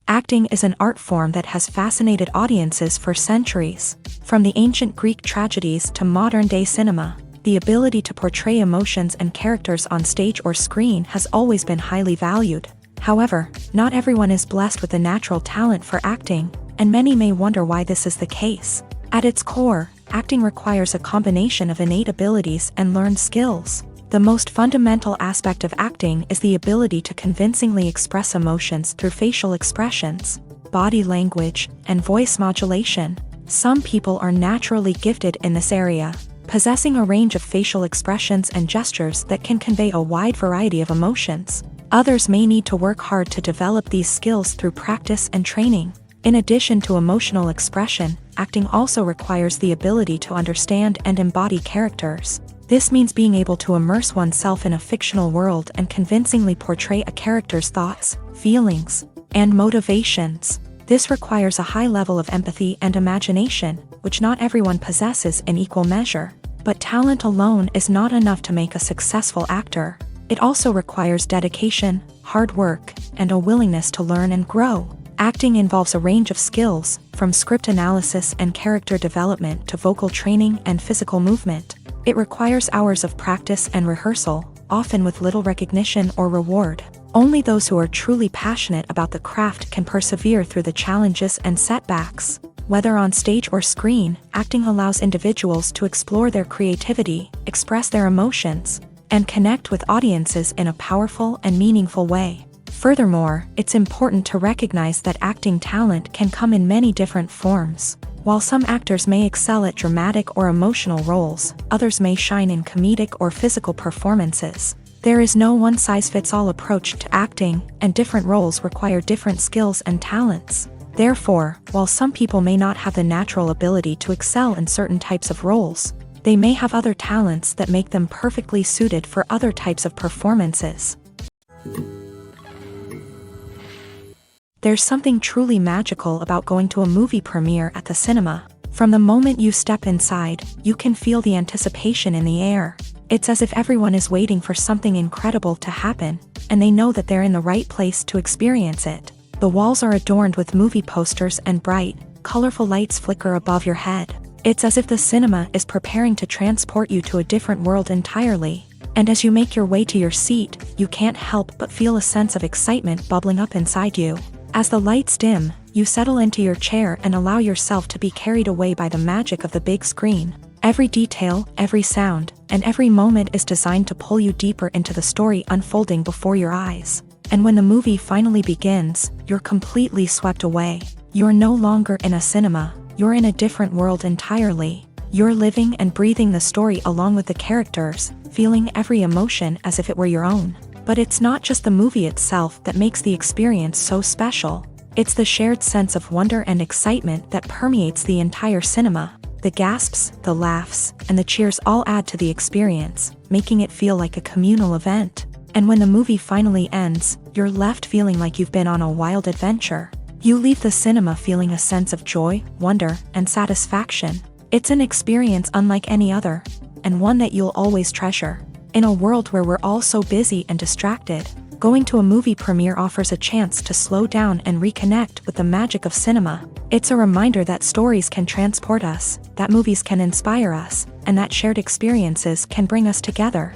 Acting is an art form that has fascinated audiences for centuries. From the ancient Greek tragedies to modern-day cinema, the ability to portray emotions and characters on stage or screen has always been highly valued. However, not everyone is blessed with a natural talent for acting, and many may wonder why this is the case. At its core, acting requires a combination of innate abilities and learned skills. The most fundamental aspect of acting is the ability to convincingly express emotions through facial expressions, body language, and voice modulation. Some people are naturally gifted in this area, possessing a range of facial expressions and gestures that can convey a wide variety of emotions. Others may need to work hard to develop these skills through practice and training. In addition to emotional expression, acting also requires the ability to understand and embody characters. This means being able to immerse oneself in a fictional world and convincingly portray a character's thoughts, feelings, and motivations. This requires a high level of empathy and imagination, which not everyone possesses in equal measure. But talent alone is not enough to make a successful actor. It also requires dedication, hard work, and a willingness to learn and grow. Acting involves a range of skills, from script analysis and character development to vocal training and physical movement. It requires hours of practice and rehearsal, often with little recognition or reward. Only those who are truly passionate about the craft can persevere through the challenges and setbacks. Whether on stage or screen, acting allows individuals to explore their creativity, express their emotions, and connect with audiences in a powerful and meaningful way. Furthermore, it's important to recognize that acting talent can come in many different forms. While some actors may excel at dramatic or emotional roles, others may shine in comedic or physical performances. There is no one-size-fits-all approach to acting, and different roles require different skills and talents. Therefore, while some people may not have the natural ability to excel in certain types of roles, they may have other talents that make them perfectly suited for other types of performances. There's something truly magical about going to a movie premiere at the cinema. From the moment you step inside, you can feel the anticipation in the air. It's as if everyone is waiting for something incredible to happen, and they know that they're in the right place to experience it. The walls are adorned with movie posters and bright, colorful lights flicker above your head. It's as if the cinema is preparing to transport you to a different world entirely. And as you make your way to your seat, you can't help but feel a sense of excitement bubbling up inside you. As the lights dim, you settle into your chair and allow yourself to be carried away by the magic of the big screen. Every detail, every sound, and every moment is designed to pull you deeper into the story unfolding before your eyes. And when the movie finally begins, you're completely swept away. You're no longer in a cinema, you're in a different world entirely. You're living and breathing the story along with the characters, feeling every emotion as if it were your own. But it's not just the movie itself that makes the experience so special. It's the shared sense of wonder and excitement that permeates the entire cinema. The gasps, the laughs, and the cheers all add to the experience, making it feel like a communal event. And when the movie finally ends, you're left feeling like you've been on a wild adventure. You leave the cinema feeling a sense of joy, wonder, and satisfaction. It's an experience unlike any other, and one that you'll always treasure. In a world where we're all so busy and distracted, going to a movie premiere offers a chance to slow down and reconnect with the magic of cinema. It's a reminder that stories can transport us, that movies can inspire us, and that shared experiences can bring us together.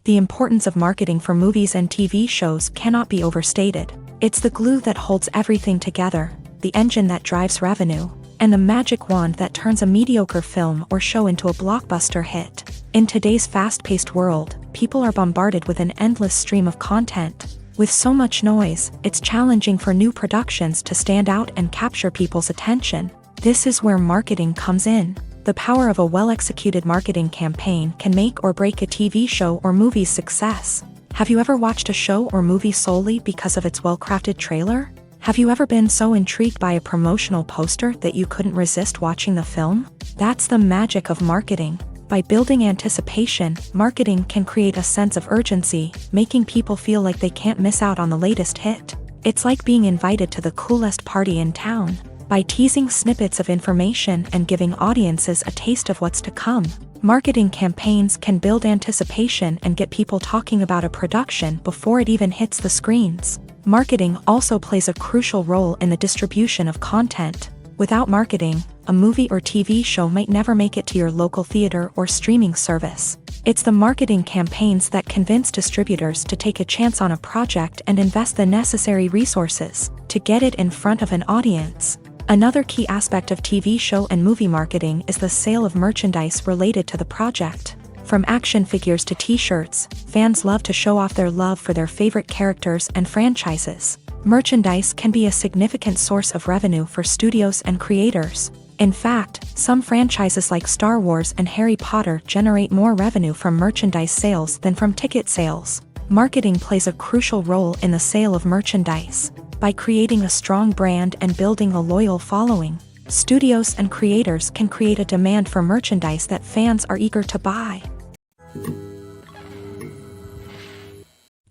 The importance of marketing for movies and TV shows cannot be overstated. It's the glue that holds everything together, the engine that drives revenue, and the magic wand that turns a mediocre film or show into a blockbuster hit. In today's fast-paced world, people are bombarded with an endless stream of content. With so much noise, it's challenging for new productions to stand out and capture people's attention. This is where marketing comes in. The power of a well-executed marketing campaign can make or break a TV show or movie's success. Have you ever watched a show or movie solely because of its well-crafted trailer? Have you ever been so intrigued by a promotional poster that you couldn't resist watching the film? That's the magic of marketing. By building anticipation, marketing can create a sense of urgency, making people feel like they can't miss out on the latest hit. It's like being invited to the coolest party in town. By teasing snippets of information and giving audiences a taste of what's to come, marketing campaigns can build anticipation and get people talking about a production before it even hits the screens. Marketing also plays a crucial role in the distribution of content. Without marketing, a movie or TV show might never make it to your local theater or streaming service. It's the marketing campaigns that convince distributors to take a chance on a project and invest the necessary resources to get it in front of an audience. Another key aspect of TV show and movie marketing is the sale of merchandise related to the project. From action figures to t-shirts, fans love to show off their love for their favorite characters and franchises. Merchandise can be a significant source of revenue for studios and creators. In fact, some franchises like Star Wars and Harry Potter generate more revenue from merchandise sales than from ticket sales. Marketing plays a crucial role in the sale of merchandise. By creating a strong brand and building a loyal following, studios and creators can create a demand for merchandise that fans are eager to buy.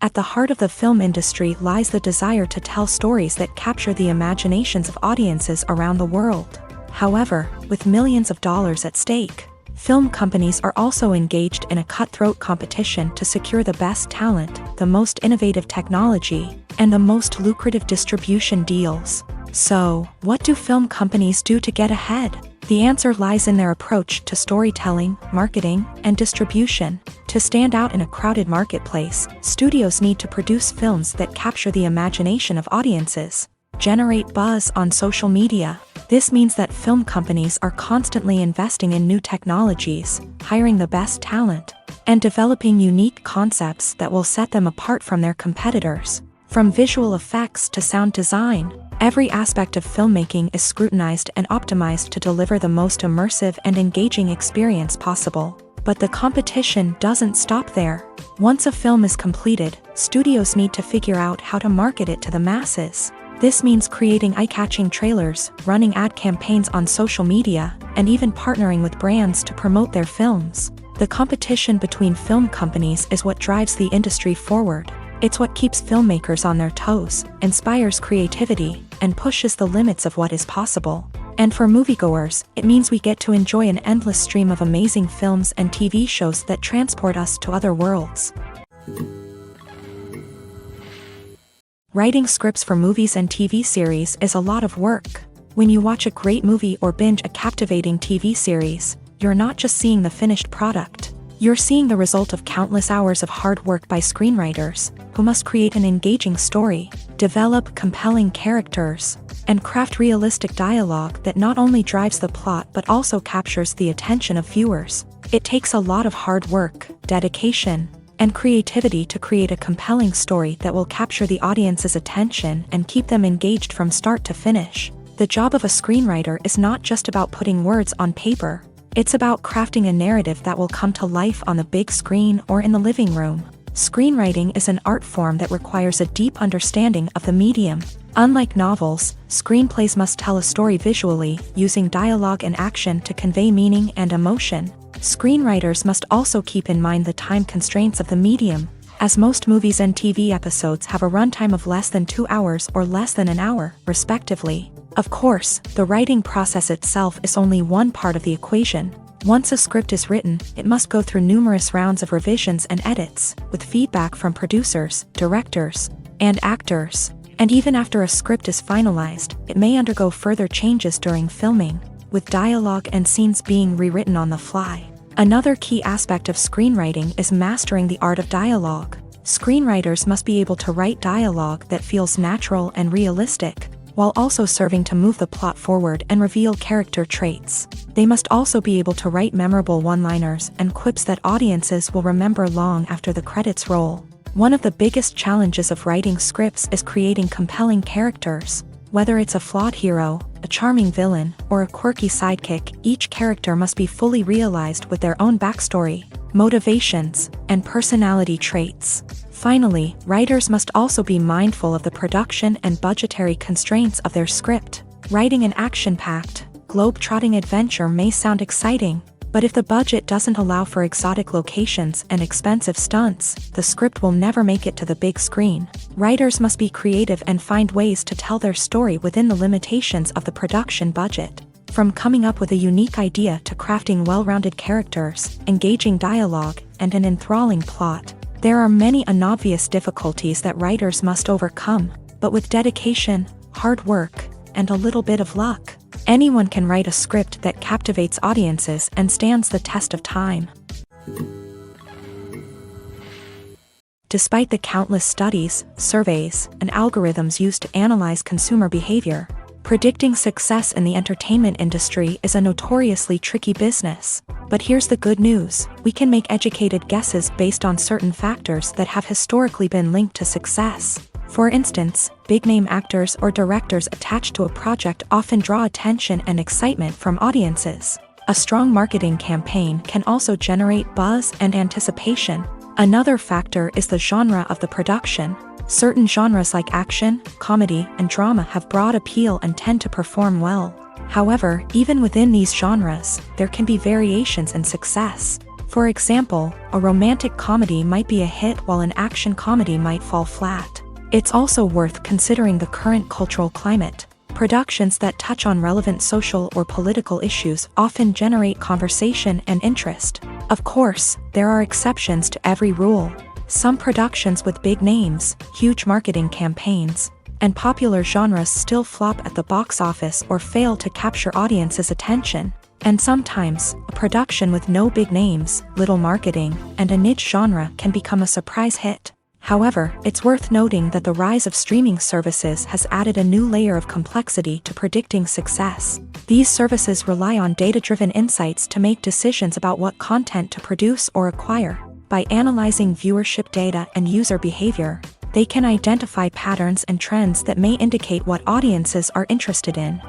At the heart of the film industry lies the desire to tell stories that capture the imaginations of audiences around the world. However, with millions of dollars at stake, film companies are also engaged in a cutthroat competition to secure the best talent, the most innovative technology, and the most lucrative distribution deals. So, what do film companies do to get ahead? The answer lies in their approach to storytelling, marketing, and distribution. To stand out in a crowded marketplace, studios need to produce films that capture the imagination of audiences, generate buzz on social media. This means that film companies are constantly investing in new technologies, hiring the best talent, and developing unique concepts that will set them apart from their competitors. From visual effects to sound design, every aspect of filmmaking is scrutinized and optimized to deliver the most immersive and engaging experience possible. But the competition doesn't stop there. Once a film is completed, studios need to figure out how to market it to the masses. This means creating eye-catching trailers, running ad campaigns on social media, and even partnering with brands to promote their films. The competition between film companies is what drives the industry forward. It's what keeps filmmakers on their toes, inspires creativity, and pushes the limits of what is possible. And for moviegoers, it means we get to enjoy an endless stream of amazing films and TV shows that transport us to other worlds. Writing scripts for movies and TV series is a lot of work. When you watch a great movie or binge a captivating TV series, you're not just seeing the finished product. You're seeing the result of countless hours of hard work by screenwriters, who must create an engaging story, develop compelling characters, and craft realistic dialogue that not only drives the plot but also captures the attention of viewers. It takes a lot of hard work, dedication, and creativity to create a compelling story that will capture the audience's attention and keep them engaged from start to finish. The job of a screenwriter is not just about putting words on paper. It's about crafting a narrative that will come to life on the big screen or in the living room. Screenwriting is an art form that requires a deep understanding of the medium. Unlike novels, screenplays must tell a story visually, using dialogue and action to convey meaning and emotion. Screenwriters must also keep in mind the time constraints of the medium, as most movies and TV episodes have a runtime of less than 2 hours or less than an hour, respectively. Of course, the writing process itself is only one part of the equation. Once a script is written, it must go through numerous rounds of revisions and edits, with feedback from producers, directors, and actors. And even after a script is finalized, it may undergo further changes during filming, with dialogue and scenes being rewritten on the fly. Another key aspect of screenwriting is mastering the art of dialogue. Screenwriters must be able to write dialogue that feels natural and realistic, while also serving to move the plot forward and reveal character traits. They must also be able to write memorable one-liners and quips that audiences will remember long after the credits roll. One of the biggest challenges of writing scripts is creating compelling characters. Whether it's a flawed hero, a charming villain, or a quirky sidekick, each character must be fully realized with their own backstory, motivations, and personality traits. Finally, writers must also be mindful of the production and budgetary constraints of their script. Writing an action-packed, globe-trotting adventure may sound exciting, but if the budget doesn't allow for exotic locations and expensive stunts, the script will never make it to the big screen. Writers must be creative and find ways to tell their story within the limitations of the production budget. From coming up with a unique idea to crafting well-rounded characters, engaging dialogue, and an enthralling plot, there are many unobvious difficulties that writers must overcome, but with dedication, hard work, and a little bit of luck, anyone can write a script that captivates audiences and stands the test of time. Despite the countless studies, surveys, and algorithms used to analyze consumer behavior, predicting success in the entertainment industry is a notoriously tricky business. But here's the good news: we can make educated guesses based on certain factors that have historically been linked to success. For instance, big-name actors or directors attached to a project often draw attention and excitement from audiences. A strong marketing campaign can also generate buzz and anticipation. Another factor is the genre of the production. Certain genres like action, comedy, and drama have broad appeal and tend to perform well. However, even within these genres, there can be variations in success. For example, a romantic comedy might be a hit while an action comedy might fall flat. It's also worth considering the current cultural climate. Productions that touch on relevant social or political issues often generate conversation and interest. Of course, there are exceptions to every rule. Some productions with big names, huge marketing campaigns, and popular genres still flop at the box office or fail to capture audiences' attention. And sometimes, a production with no big names, little marketing, and a niche genre can become a surprise hit. However, it's worth noting that the rise of streaming services has added a new layer of complexity to predicting success. These services rely on data-driven insights to make decisions about what content to produce or acquire. By analyzing viewership data and user behavior, they can identify patterns and trends that may indicate what audiences are interested in.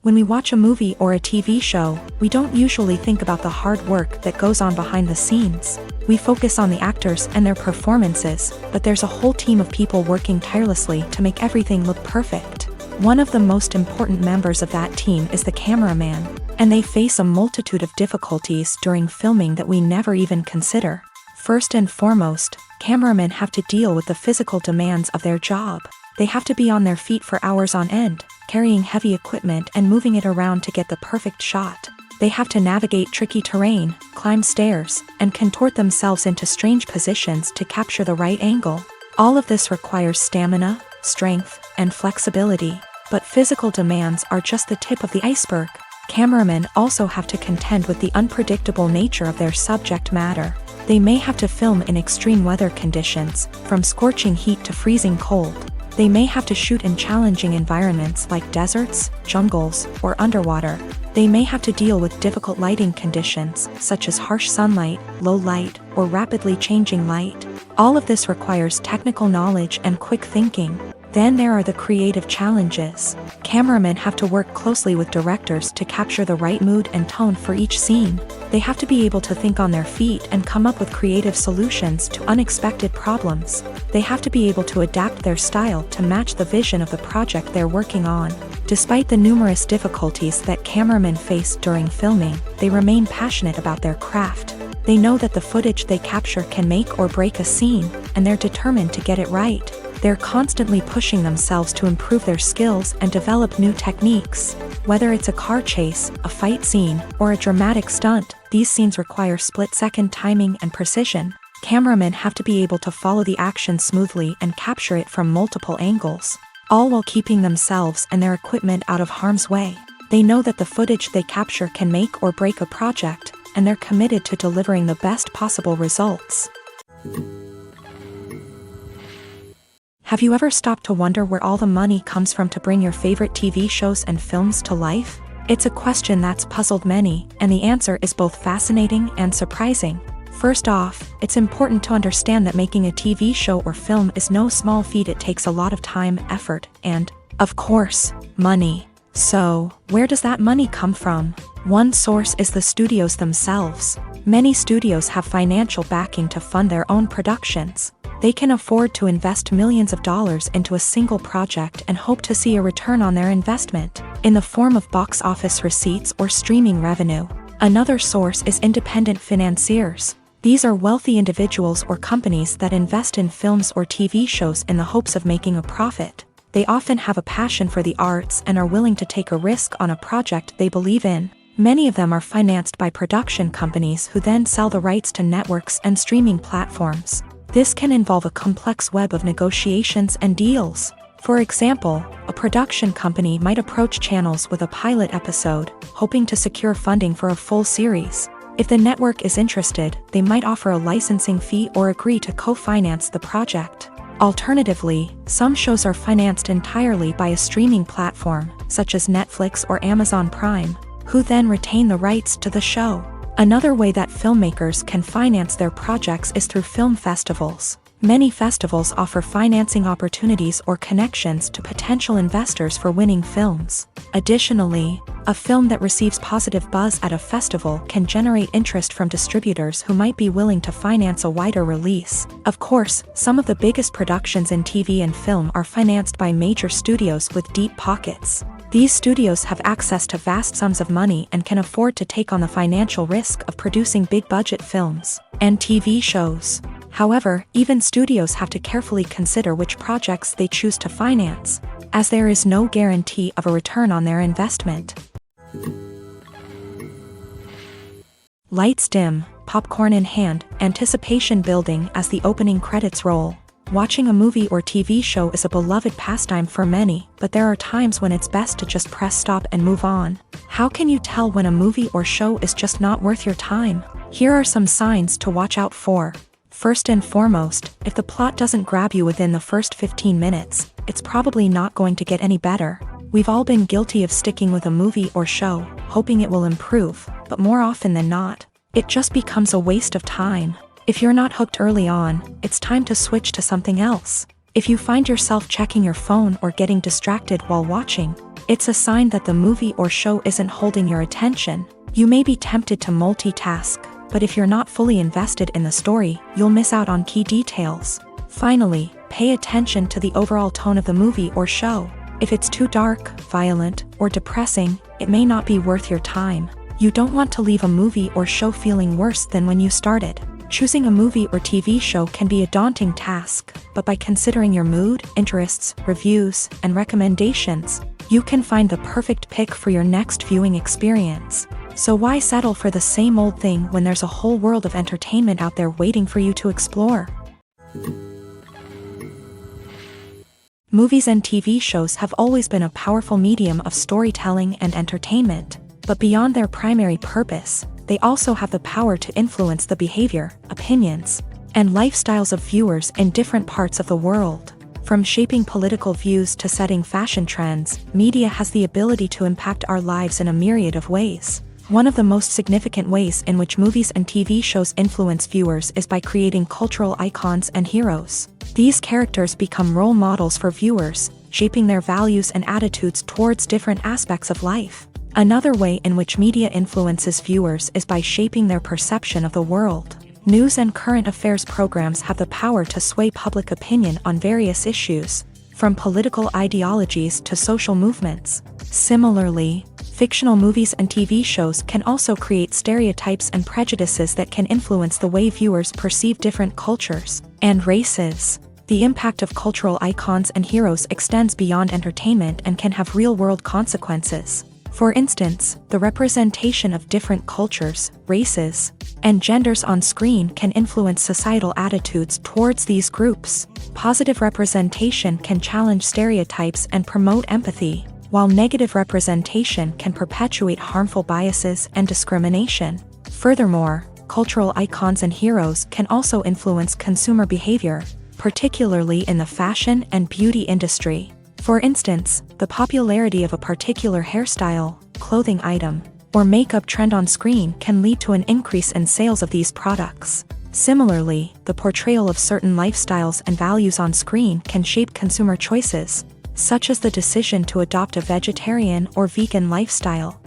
When we watch a movie or a TV show, we don't usually think about the hard work that goes on behind the scenes. We focus on the actors and their performances, but there's a whole team of people working tirelessly to make everything look perfect. One of the most important members of that team is the cameraman, and they face a multitude of difficulties during filming that we never even consider. First and foremost, cameramen have to deal with the physical demands of their job. They have to be on their feet for hours on end, carrying heavy equipment and moving it around to get the perfect shot. They have to navigate tricky terrain, climb stairs, and contort themselves into strange positions to capture the right angle. All of this requires stamina, strength, and flexibility. But physical demands are just the tip of the iceberg. Cameramen also have to contend with the unpredictable nature of their subject matter. They may have to film in extreme weather conditions, from scorching heat to freezing cold. They may have to shoot in challenging environments like deserts, jungles, or underwater. They may have to deal with difficult lighting conditions, such as harsh sunlight, low light, or rapidly changing light. All of this requires technical knowledge and quick thinking. Then there are the creative challenges. Cameramen have to work closely with directors to capture the right mood and tone for each scene. They have to be able to think on their feet and come up with creative solutions to unexpected problems. They have to be able to adapt their style to match the vision of the project they're working on. Despite the numerous difficulties that cameramen face during filming, they remain passionate about their craft. They know that the footage they capture can make or break a scene, and they're determined to get it right. They're constantly pushing themselves to improve their skills and develop new techniques. Whether it's a car chase, a fight scene, or a dramatic stunt, these scenes require split-second timing and precision. Cameramen have to be able to follow the action smoothly and capture it from multiple angles, all while keeping themselves and their equipment out of harm's way. They know that the footage they capture can make or break a project, and they're committed to delivering the best possible results. Have you ever stopped to wonder where all the money comes from to bring your favorite TV shows and films to life? It's a question that's puzzled many, and the answer is both fascinating and surprising. First off, it's important to understand that making a TV show or film is no small feat. It takes a lot of time, effort, and, of course, money. So, where does that money come from? One source is the studios themselves. Many studios have financial backing to fund their own productions. They can afford to invest millions of dollars into a single project and hope to see a return on their investment, in the form of box office receipts or streaming revenue. Another source is independent financiers. These are wealthy individuals or companies that invest in films or TV shows in the hopes of making a profit. They often have a passion for the arts and are willing to take a risk on a project they believe in. Many of them are financed by production companies who then sell the rights to networks and streaming platforms. This can involve a complex web of negotiations and deals. For example, a production company might approach channels with a pilot episode, hoping to secure funding for a full series. If the network is interested, they might offer a licensing fee or agree to co-finance the project. Alternatively, some shows are financed entirely by a streaming platform, such as Netflix or Amazon Prime, who then retain the rights to the show. Another way that filmmakers can finance their projects is through film festivals. Many festivals offer financing opportunities or connections to potential investors for winning films. Additionally, a film that receives positive buzz at a festival can generate interest from distributors who might be willing to finance a wider release. Of course, some of the biggest productions in TV and film are financed by major studios with deep pockets. These studios have access to vast sums of money and can afford to take on the financial risk of producing big-budget films and TV shows. However, even studios have to carefully consider which projects they choose to finance, as there is no guarantee of a return on their investment. Lights dim, popcorn in hand, anticipation building as the opening credits roll. Watching a movie or TV show is a beloved pastime for many, but there are times when it's best to just press stop and move on. How can you tell when a movie or show is just not worth your time? Here are some signs to watch out for. First and foremost, if the plot doesn't grab you within the first 15 minutes, it's probably not going to get any better. We've all been guilty of sticking with a movie or show, hoping it will improve, but more often than not, it just becomes a waste of time. If you're not hooked early on, it's time to switch to something else. If you find yourself checking your phone or getting distracted while watching, it's a sign that the movie or show isn't holding your attention. You may be tempted to multitask, but if you're not fully invested in the story, you'll miss out on key details. Finally, pay attention to the overall tone of the movie or show. If it's too dark, violent, or depressing, it may not be worth your time. You don't want to leave a movie or show feeling worse than when you started. Choosing a movie or TV show can be a daunting task, but by considering your mood, interests, reviews, and recommendations, you can find the perfect pick for your next viewing experience. So why settle for the same old thing when there's a whole world of entertainment out there waiting for you to explore? Movies and TV shows have always been a powerful medium of storytelling and entertainment, but beyond their primary purpose, they also have the power to influence the behavior, opinions, and lifestyles of viewers in different parts of the world. From shaping political views to setting fashion trends, media has the ability to impact our lives in a myriad of ways. One of the most significant ways in which movies and TV shows influence viewers is by creating cultural icons and heroes. These characters become role models for viewers, shaping their values and attitudes towards different aspects of life. Another way in which media influences viewers is by shaping their perception of the world. News and current affairs programs have the power to sway public opinion on various issues, from political ideologies to social movements. Similarly, fictional movies and TV shows can also create stereotypes and prejudices that can influence the way viewers perceive different cultures and races. The impact of cultural icons and heroes extends beyond entertainment and can have real-world consequences. For instance, the representation of different cultures, races, and genders on screen can influence societal attitudes towards these groups. Positive representation can challenge stereotypes and promote empathy, while negative representation can perpetuate harmful biases and discrimination. Furthermore, cultural icons and heroes can also influence consumer behavior, particularly in the fashion and beauty industry. For instance, the popularity of a particular hairstyle, clothing item, or makeup trend on screen can lead to an increase in sales of these products. Similarly, the portrayal of certain lifestyles and values on screen can shape consumer choices, such as the decision to adopt a vegetarian or vegan lifestyle.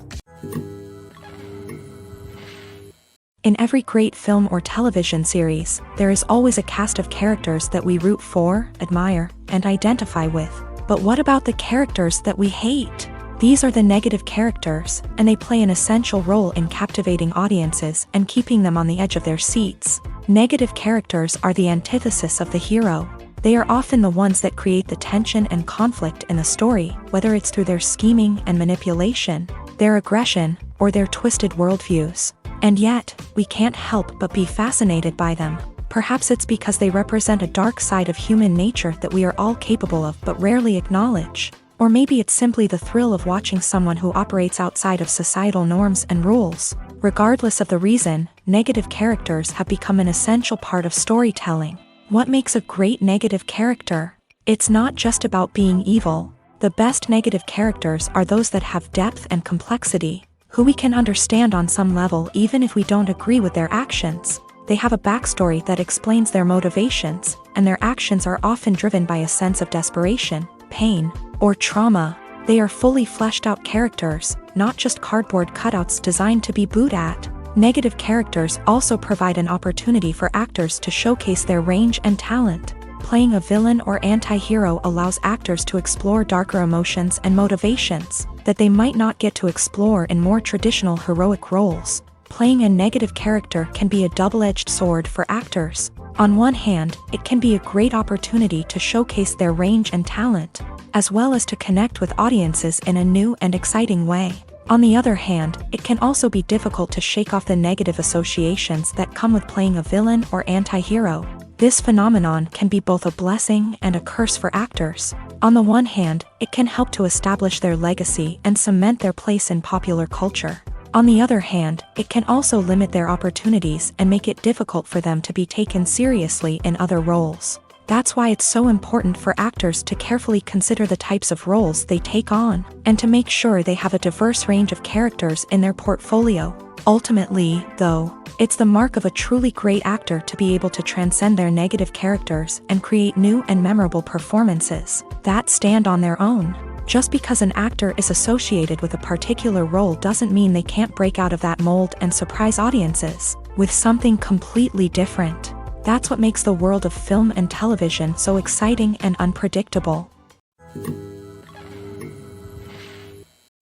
In every great film or television series, there is always a cast of characters that we root for, admire, and identify with. But what about the characters that we hate? These are the negative characters, and they play an essential role in captivating audiences and keeping them on the edge of their seats. Negative characters are the antithesis of the hero. They are often the ones that create the tension and conflict in the story, whether it's through their scheming and manipulation, their aggression, or their twisted worldviews. And yet, we can't help but be fascinated by them. Perhaps it's because they represent a dark side of human nature that we are all capable of but rarely acknowledge. Or maybe it's simply the thrill of watching someone who operates outside of societal norms and rules. Regardless of the reason, negative characters have become an essential part of storytelling. What makes a great negative character? It's not just about being evil. The best negative characters are those that have depth and complexity, who we can understand on some level even if we don't agree with their actions. They have a backstory that explains their motivations, and their actions are often driven by a sense of desperation, pain, or trauma. They are fully fleshed out characters, not just cardboard cutouts designed to be booed at. Negative characters also provide an opportunity for actors to showcase their range and talent. Playing a villain or anti-hero allows actors to explore darker emotions and motivations that they might not get to explore in more traditional heroic roles. Playing a negative character can be a double-edged sword for actors. On one hand, it can be a great opportunity to showcase their range and talent, as well as to connect with audiences in a new and exciting way. On the other hand, it can also be difficult to shake off the negative associations that come with playing a villain or anti-hero. This phenomenon can be both a blessing and a curse for actors. On the one hand, it can help to establish their legacy and cement their place in popular culture. On the other hand, it can also limit their opportunities and make it difficult for them to be taken seriously in other roles. That's why it's so important for actors to carefully consider the types of roles they take on, and to make sure they have a diverse range of characters in their portfolio. Ultimately, though, it's the mark of a truly great actor to be able to transcend their negative characters and create new and memorable performances that stand on their own. Just because an actor is associated with a particular role doesn't mean they can't break out of that mold and surprise audiences with something completely different. That's what makes the world of film and television so exciting and unpredictable.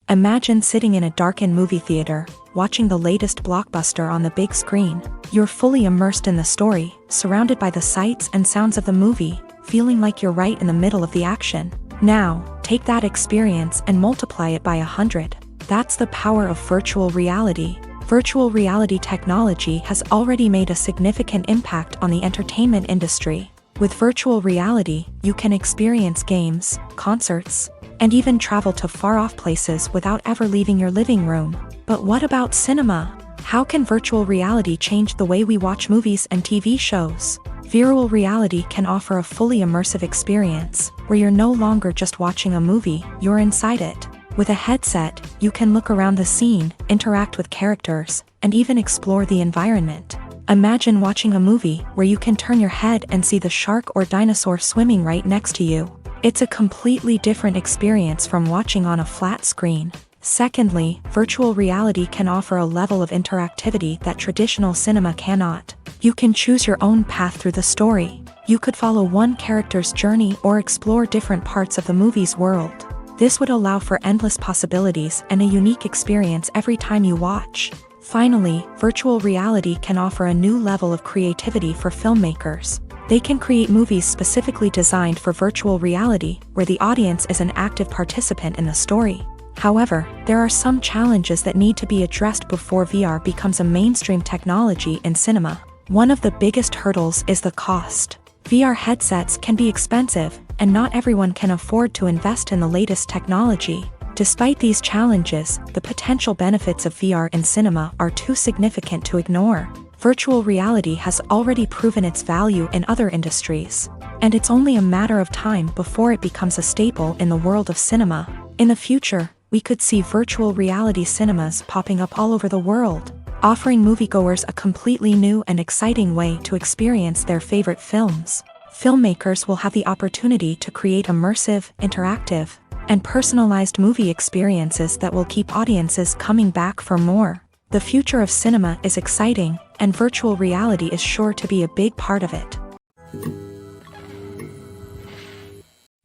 Imagine sitting in a darkened movie theater, watching the latest blockbuster on the big screen. You're fully immersed in the story, surrounded by the sights and sounds of the movie, feeling like you're right in the middle of the action. Now, take that experience and multiply it by 100. That's the power of virtual reality. Virtual reality technology has already made a significant impact on the entertainment industry. With virtual reality, you can experience games, concerts, and even travel to far-off places without ever leaving your living room. But what about cinema? How can virtual reality change the way we watch movies and TV shows? Virtual reality can offer a fully immersive experience, where you're no longer just watching a movie, you're inside it. With a headset, you can look around the scene, interact with characters, and even explore the environment. Imagine watching a movie where you can turn your head and see the shark or dinosaur swimming right next to you. It's a completely different experience from watching on a flat screen. Secondly, virtual reality can offer a level of interactivity that traditional cinema cannot. You can choose your own path through the story. You could follow one character's journey or explore different parts of the movie's world. This would allow for endless possibilities and a unique experience every time you watch. Finally, virtual reality can offer a new level of creativity for filmmakers. They can create movies specifically designed for virtual reality, where the audience is an active participant in the story. However, there are some challenges that need to be addressed before VR becomes a mainstream technology in cinema. One of the biggest hurdles is the cost. VR headsets can be expensive, and not everyone can afford to invest in the latest technology. Despite these challenges, the potential benefits of VR in cinema are too significant to ignore. Virtual reality has already proven its value in other industries, and it's only a matter of time before it becomes a staple in the world of cinema. In the future, we could see virtual reality cinemas popping up all over the world, offering moviegoers a completely new and exciting way to experience their favorite films. Filmmakers will have the opportunity to create immersive, interactive, and personalized movie experiences that will keep audiences coming back for more. The future of cinema is exciting, and virtual reality is sure to be a big part of it.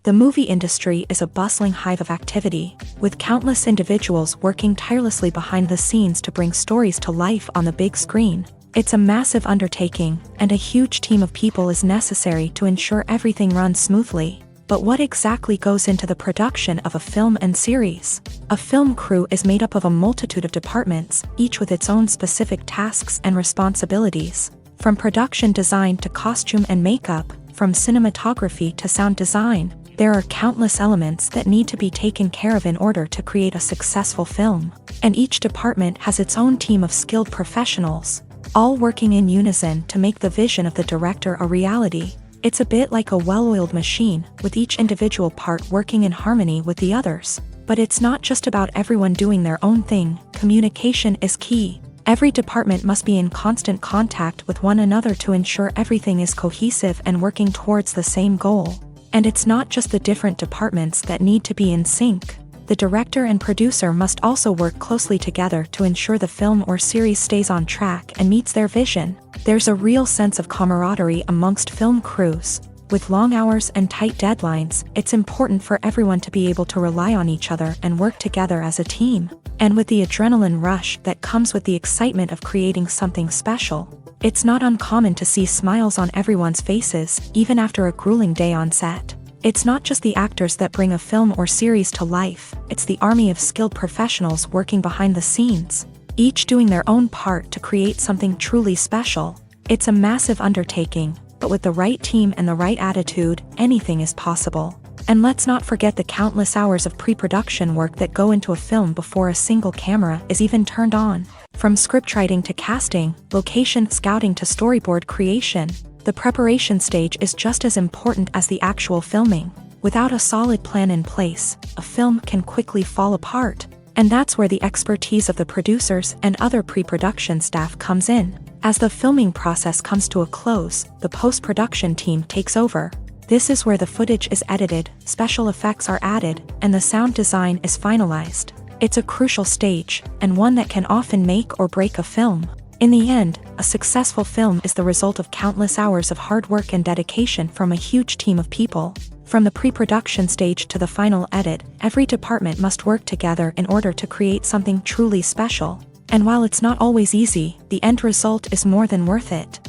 The movie industry is a bustling hive of activity, with countless individuals working tirelessly behind the scenes to bring stories to life on the big screen. It's a massive undertaking, and a huge team of people is necessary to ensure everything runs smoothly. But what exactly goes into the production of a film and series? A film crew is made up of a multitude of departments, each with its own specific tasks and responsibilities. From production design to costume and makeup, from cinematography to sound design, there are countless elements that need to be taken care of in order to create a successful film. And each department has its own team of skilled professionals, all working in unison to make the vision of the director a reality. It's a bit like a well-oiled machine, with each individual part working in harmony with the others. But it's not just about everyone doing their own thing. Communication is key. Every department must be in constant contact with one another to ensure everything is cohesive and working towards the same goal. And it's not just the different departments that need to be in sync. The director and producer must also work closely together to ensure the film or series stays on track and meets their vision. There's a real sense of camaraderie amongst film crews. With long hours and tight deadlines, it's important for everyone to be able to rely on each other and work together as a team. And with the adrenaline rush that comes with the excitement of creating something special, it's not uncommon to see smiles on everyone's faces, even after a grueling day on set. It's not just the actors that bring a film or series to life, it's the army of skilled professionals working behind the scenes, each doing their own part to create something truly special. It's a massive undertaking, but with the right team and the right attitude, anything is possible. And let's not forget the countless hours of pre-production work that go into a film before a single camera is even turned on. From scriptwriting to casting, location scouting to storyboard creation, the preparation stage is just as important as the actual filming. Without a solid plan in place, a film can quickly fall apart. And that's where the expertise of the producers and other pre-production staff comes in. As the filming process comes to a close, the post-production team takes over. This is where the footage is edited, special effects are added, and the sound design is finalized. It's a crucial stage, and one that can often make or break a film. In the end, a successful film is the result of countless hours of hard work and dedication from a huge team of people. From the pre-production stage to the final edit, every department must work together in order to create something truly special. And while it's not always easy, the end result is more than worth it.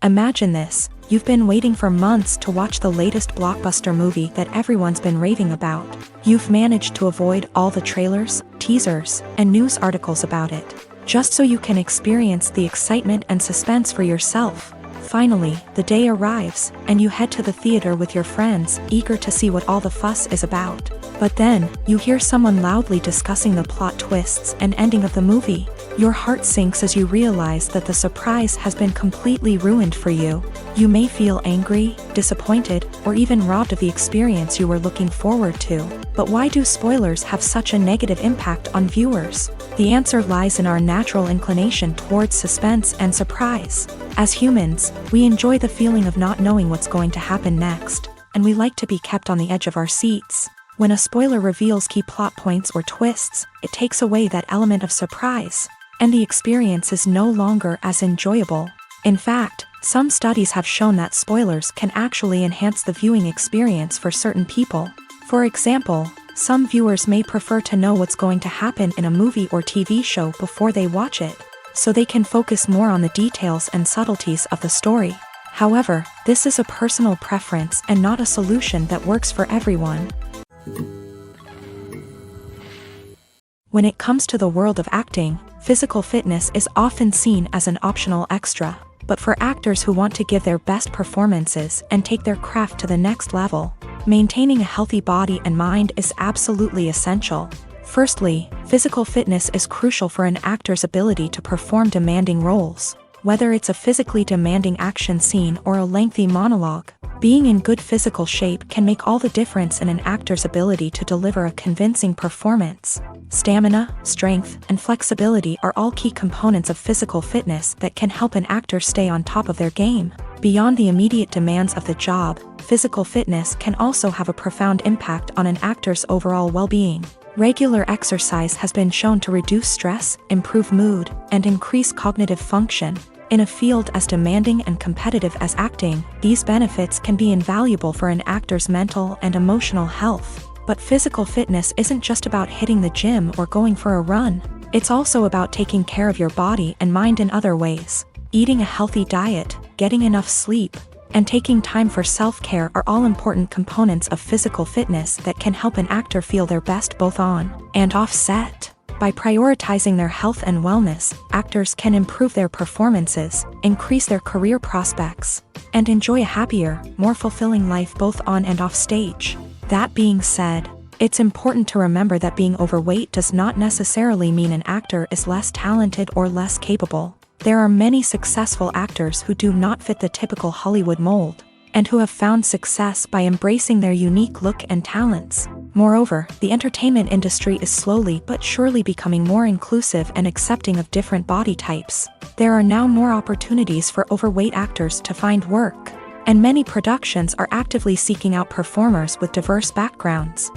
Imagine this, you've been waiting for months to watch the latest blockbuster movie that everyone's been raving about. You've managed to avoid all the trailers, teasers, and news articles about it, just so you can experience the excitement and suspense for yourself. Finally, the day arrives, and you head to the theater with your friends, eager to see what all the fuss is about. But then, you hear someone loudly discussing the plot twists and ending of the movie. Your heart sinks as you realize that the surprise has been completely ruined for you. You may feel angry, disappointed, or even robbed of the experience you were looking forward to. But why do spoilers have such a negative impact on viewers? The answer lies in our natural inclination towards suspense and surprise. As humans, we enjoy the feeling of not knowing what's going to happen next, and we like to be kept on the edge of our seats. When a spoiler reveals key plot points or twists, it takes away that element of surprise, and the experience is no longer as enjoyable. In fact, some studies have shown that spoilers can actually enhance the viewing experience for certain people. For example, some viewers may prefer to know what's going to happen in a movie or TV show before they watch it, so they can focus more on the details and subtleties of the story. However, this is a personal preference and not a solution that works for everyone. When it comes to the world of acting, physical fitness is often seen as an optional extra. But for actors who want to give their best performances and take their craft to the next level, maintaining a healthy body and mind is absolutely essential. Firstly, physical fitness is crucial for an actor's ability to perform demanding roles. Whether it's a physically demanding action scene or a lengthy monologue, being in good physical shape can make all the difference in an actor's ability to deliver a convincing performance. Stamina, strength, and flexibility are all key components of physical fitness that can help an actor stay on top of their game. Beyond the immediate demands of the job, physical fitness can also have a profound impact on an actor's overall well-being. Regular exercise has been shown to reduce stress, improve mood, and increase cognitive function. In a field as demanding and competitive as acting, these benefits can be invaluable for an actor's mental and emotional health. But physical fitness isn't just about hitting the gym or going for a run. It's also about taking care of your body and mind in other ways. Eating a healthy diet, getting enough sleep, and taking time for self-care are all important components of physical fitness that can help an actor feel their best both on and off set. By prioritizing their health and wellness, actors can improve their performances, increase their career prospects, and enjoy a happier, more fulfilling life both on and off stage. That being said, it's important to remember that being overweight does not necessarily mean an actor is less talented or less capable. There are many successful actors who do not fit the typical Hollywood mold, and who have found success by embracing their unique look and talents. Moreover, the entertainment industry is slowly but surely becoming more inclusive and accepting of different body types. There are now more opportunities for overweight actors to find work, and many productions are actively seeking out performers with diverse backgrounds.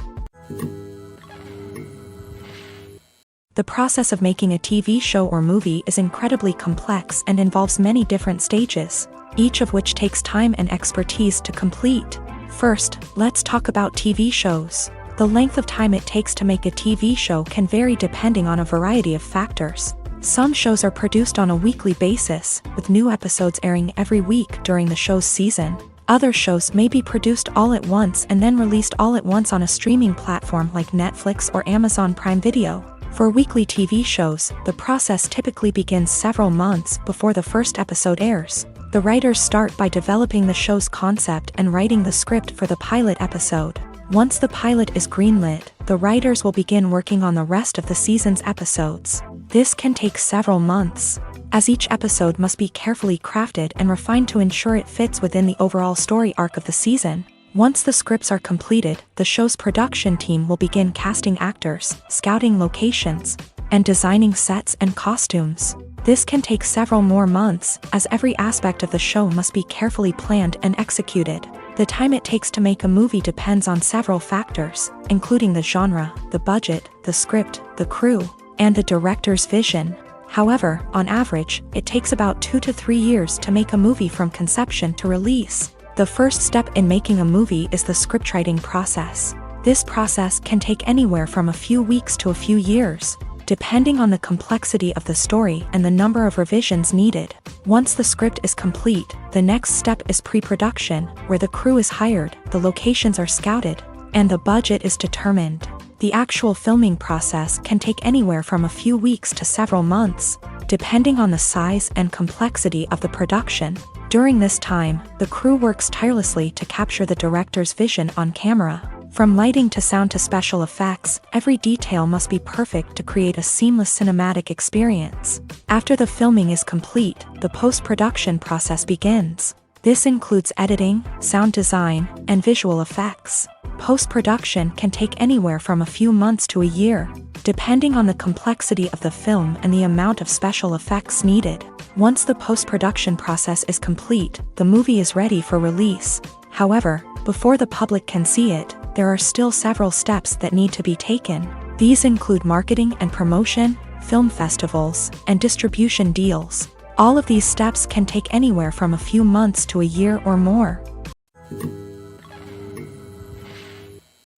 The process of making a TV show or movie is incredibly complex and involves many different stages, each of which takes time and expertise to complete. First, let's talk about TV shows. The length of time it takes to make a TV show can vary depending on a variety of factors. Some shows are produced on a weekly basis, with new episodes airing every week during the show's season. Other shows may be produced all at once and then released all at once on a streaming platform like Netflix or Amazon Prime Video. For weekly TV shows, the process typically begins several months before the first episode airs. The writers start by developing the show's concept and writing the script for the pilot episode. Once the pilot is greenlit, the writers will begin working on the rest of the season's episodes. This can take several months, as each episode must be carefully crafted and refined to ensure it fits within the overall story arc of the season. Once the scripts are completed, the show's production team will begin casting actors, scouting locations, and designing sets and costumes. This can take several more months, as every aspect of the show must be carefully planned and executed. The time it takes to make a movie depends on several factors, including the genre, the budget, the script, the crew, and the director's vision. However, on average, it takes about 2 to 3 years to make a movie from conception to release. The first step in making a movie is the scriptwriting process. This process can take anywhere from a few weeks to a few years, depending on the complexity of the story and the number of revisions needed. Once the script is complete, the next step is pre-production, where the crew is hired, the locations are scouted, and the budget is determined. The actual filming process can take anywhere from a few weeks to several months, depending on the size and complexity of the production. During this time, the crew works tirelessly to capture the director's vision on camera. From lighting to sound to special effects, every detail must be perfect to create a seamless cinematic experience. After the filming is complete, the post-production process begins. This includes editing, sound design, and visual effects. Post-production can take anywhere from a few months to a year, depending on the complexity of the film and the amount of special effects needed. Once the post-production process is complete, the movie is ready for release. However, before the public can see it, there are still several steps that need to be taken. These include marketing and promotion, film festivals, and distribution deals. All of these steps can take anywhere from a few months to a year or more.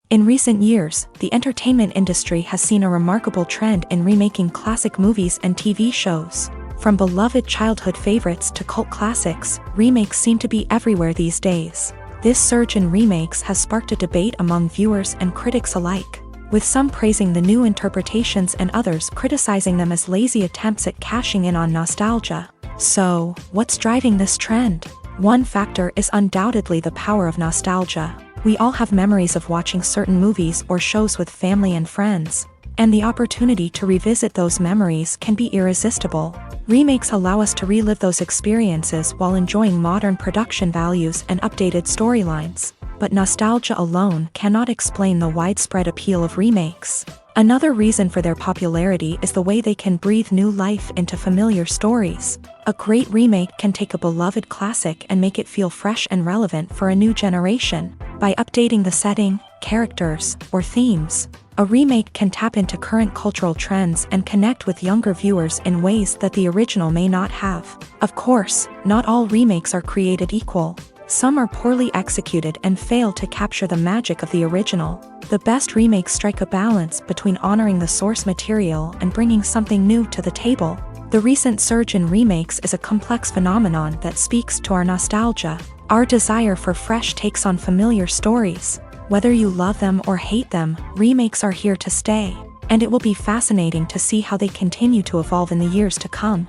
In recent years, the entertainment industry has seen a remarkable trend in remaking classic movies and TV shows. From beloved childhood favorites to cult classics, remakes seem to be everywhere these days. This surge in remakes has sparked a debate among viewers and critics alike, with some praising the new interpretations and others criticizing them as lazy attempts at cashing in on nostalgia. So, what's driving this trend? One factor is undoubtedly the power of nostalgia. We all have memories of watching certain movies or shows with family and friends, and the opportunity to revisit those memories can be irresistible. Remakes allow us to relive those experiences while enjoying modern production values and updated storylines. But nostalgia alone cannot explain the widespread appeal of remakes. Another reason for their popularity is the way they can breathe new life into familiar stories. A great remake can take a beloved classic and make it feel fresh and relevant for a new generation. By updating the setting, characters, or themes, a remake can tap into current cultural trends and connect with younger viewers in ways that the original may not have. Of course, not all remakes are created equal. Some are poorly executed and fail to capture the magic of the original. The best remakes strike a balance between honoring the source material and bringing something new to the table. The recent surge in remakes is a complex phenomenon that speaks to our nostalgia, our desire for fresh takes on familiar stories. Whether you love them or hate them, remakes are here to stay, and it will be fascinating to see how they continue to evolve in the years to come.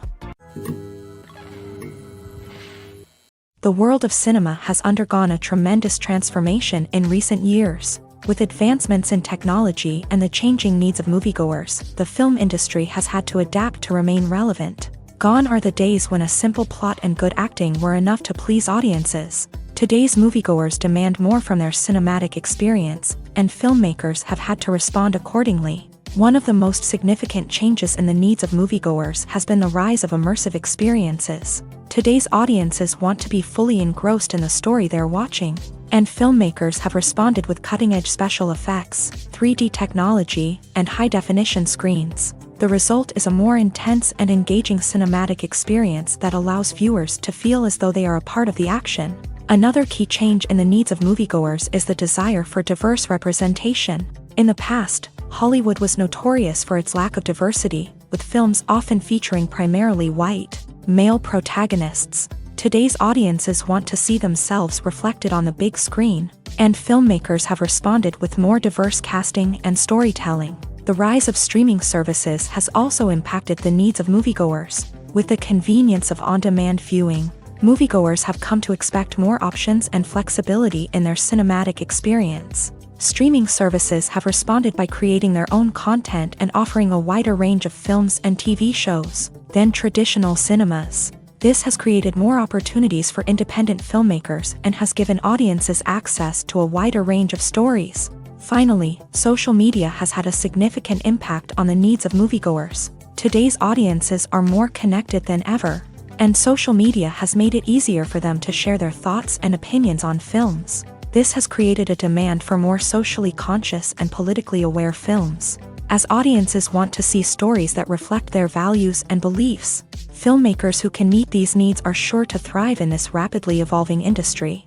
The world of cinema has undergone a tremendous transformation in recent years. With advancements in technology and the changing needs of moviegoers, the film industry has had to adapt to remain relevant. Gone are the days when a simple plot and good acting were enough to please audiences. Today's moviegoers demand more from their cinematic experience, and filmmakers have had to respond accordingly. One of the most significant changes in the needs of moviegoers has been the rise of immersive experiences. Today's audiences want to be fully engrossed in the story they're watching, and filmmakers have responded with cutting-edge special effects, 3D technology, and high-definition screens. The result is a more intense and engaging cinematic experience that allows viewers to feel as though they are a part of the action. Another key change in the needs of moviegoers is the desire for diverse representation. In the past, Hollywood was notorious for its lack of diversity, with films often featuring primarily white, male protagonists. Today's audiences want to see themselves reflected on the big screen, and filmmakers have responded with more diverse casting and storytelling. The rise of streaming services has also impacted the needs of moviegoers. With the convenience of on-demand viewing, moviegoers have come to expect more options and flexibility in their cinematic experience. Streaming services have responded by creating their own content and offering a wider range of films and TV shows than traditional cinemas. This has created more opportunities for independent filmmakers and has given audiences access to a wider range of stories. Finally, social media has had a significant impact on the needs of moviegoers. Today's audiences are more connected than ever, and social media has made it easier for them to share their thoughts and opinions on films. This has created a demand for more socially conscious and politically aware films. As audiences want to see stories that reflect their values and beliefs, filmmakers who can meet these needs are sure to thrive in this rapidly evolving industry.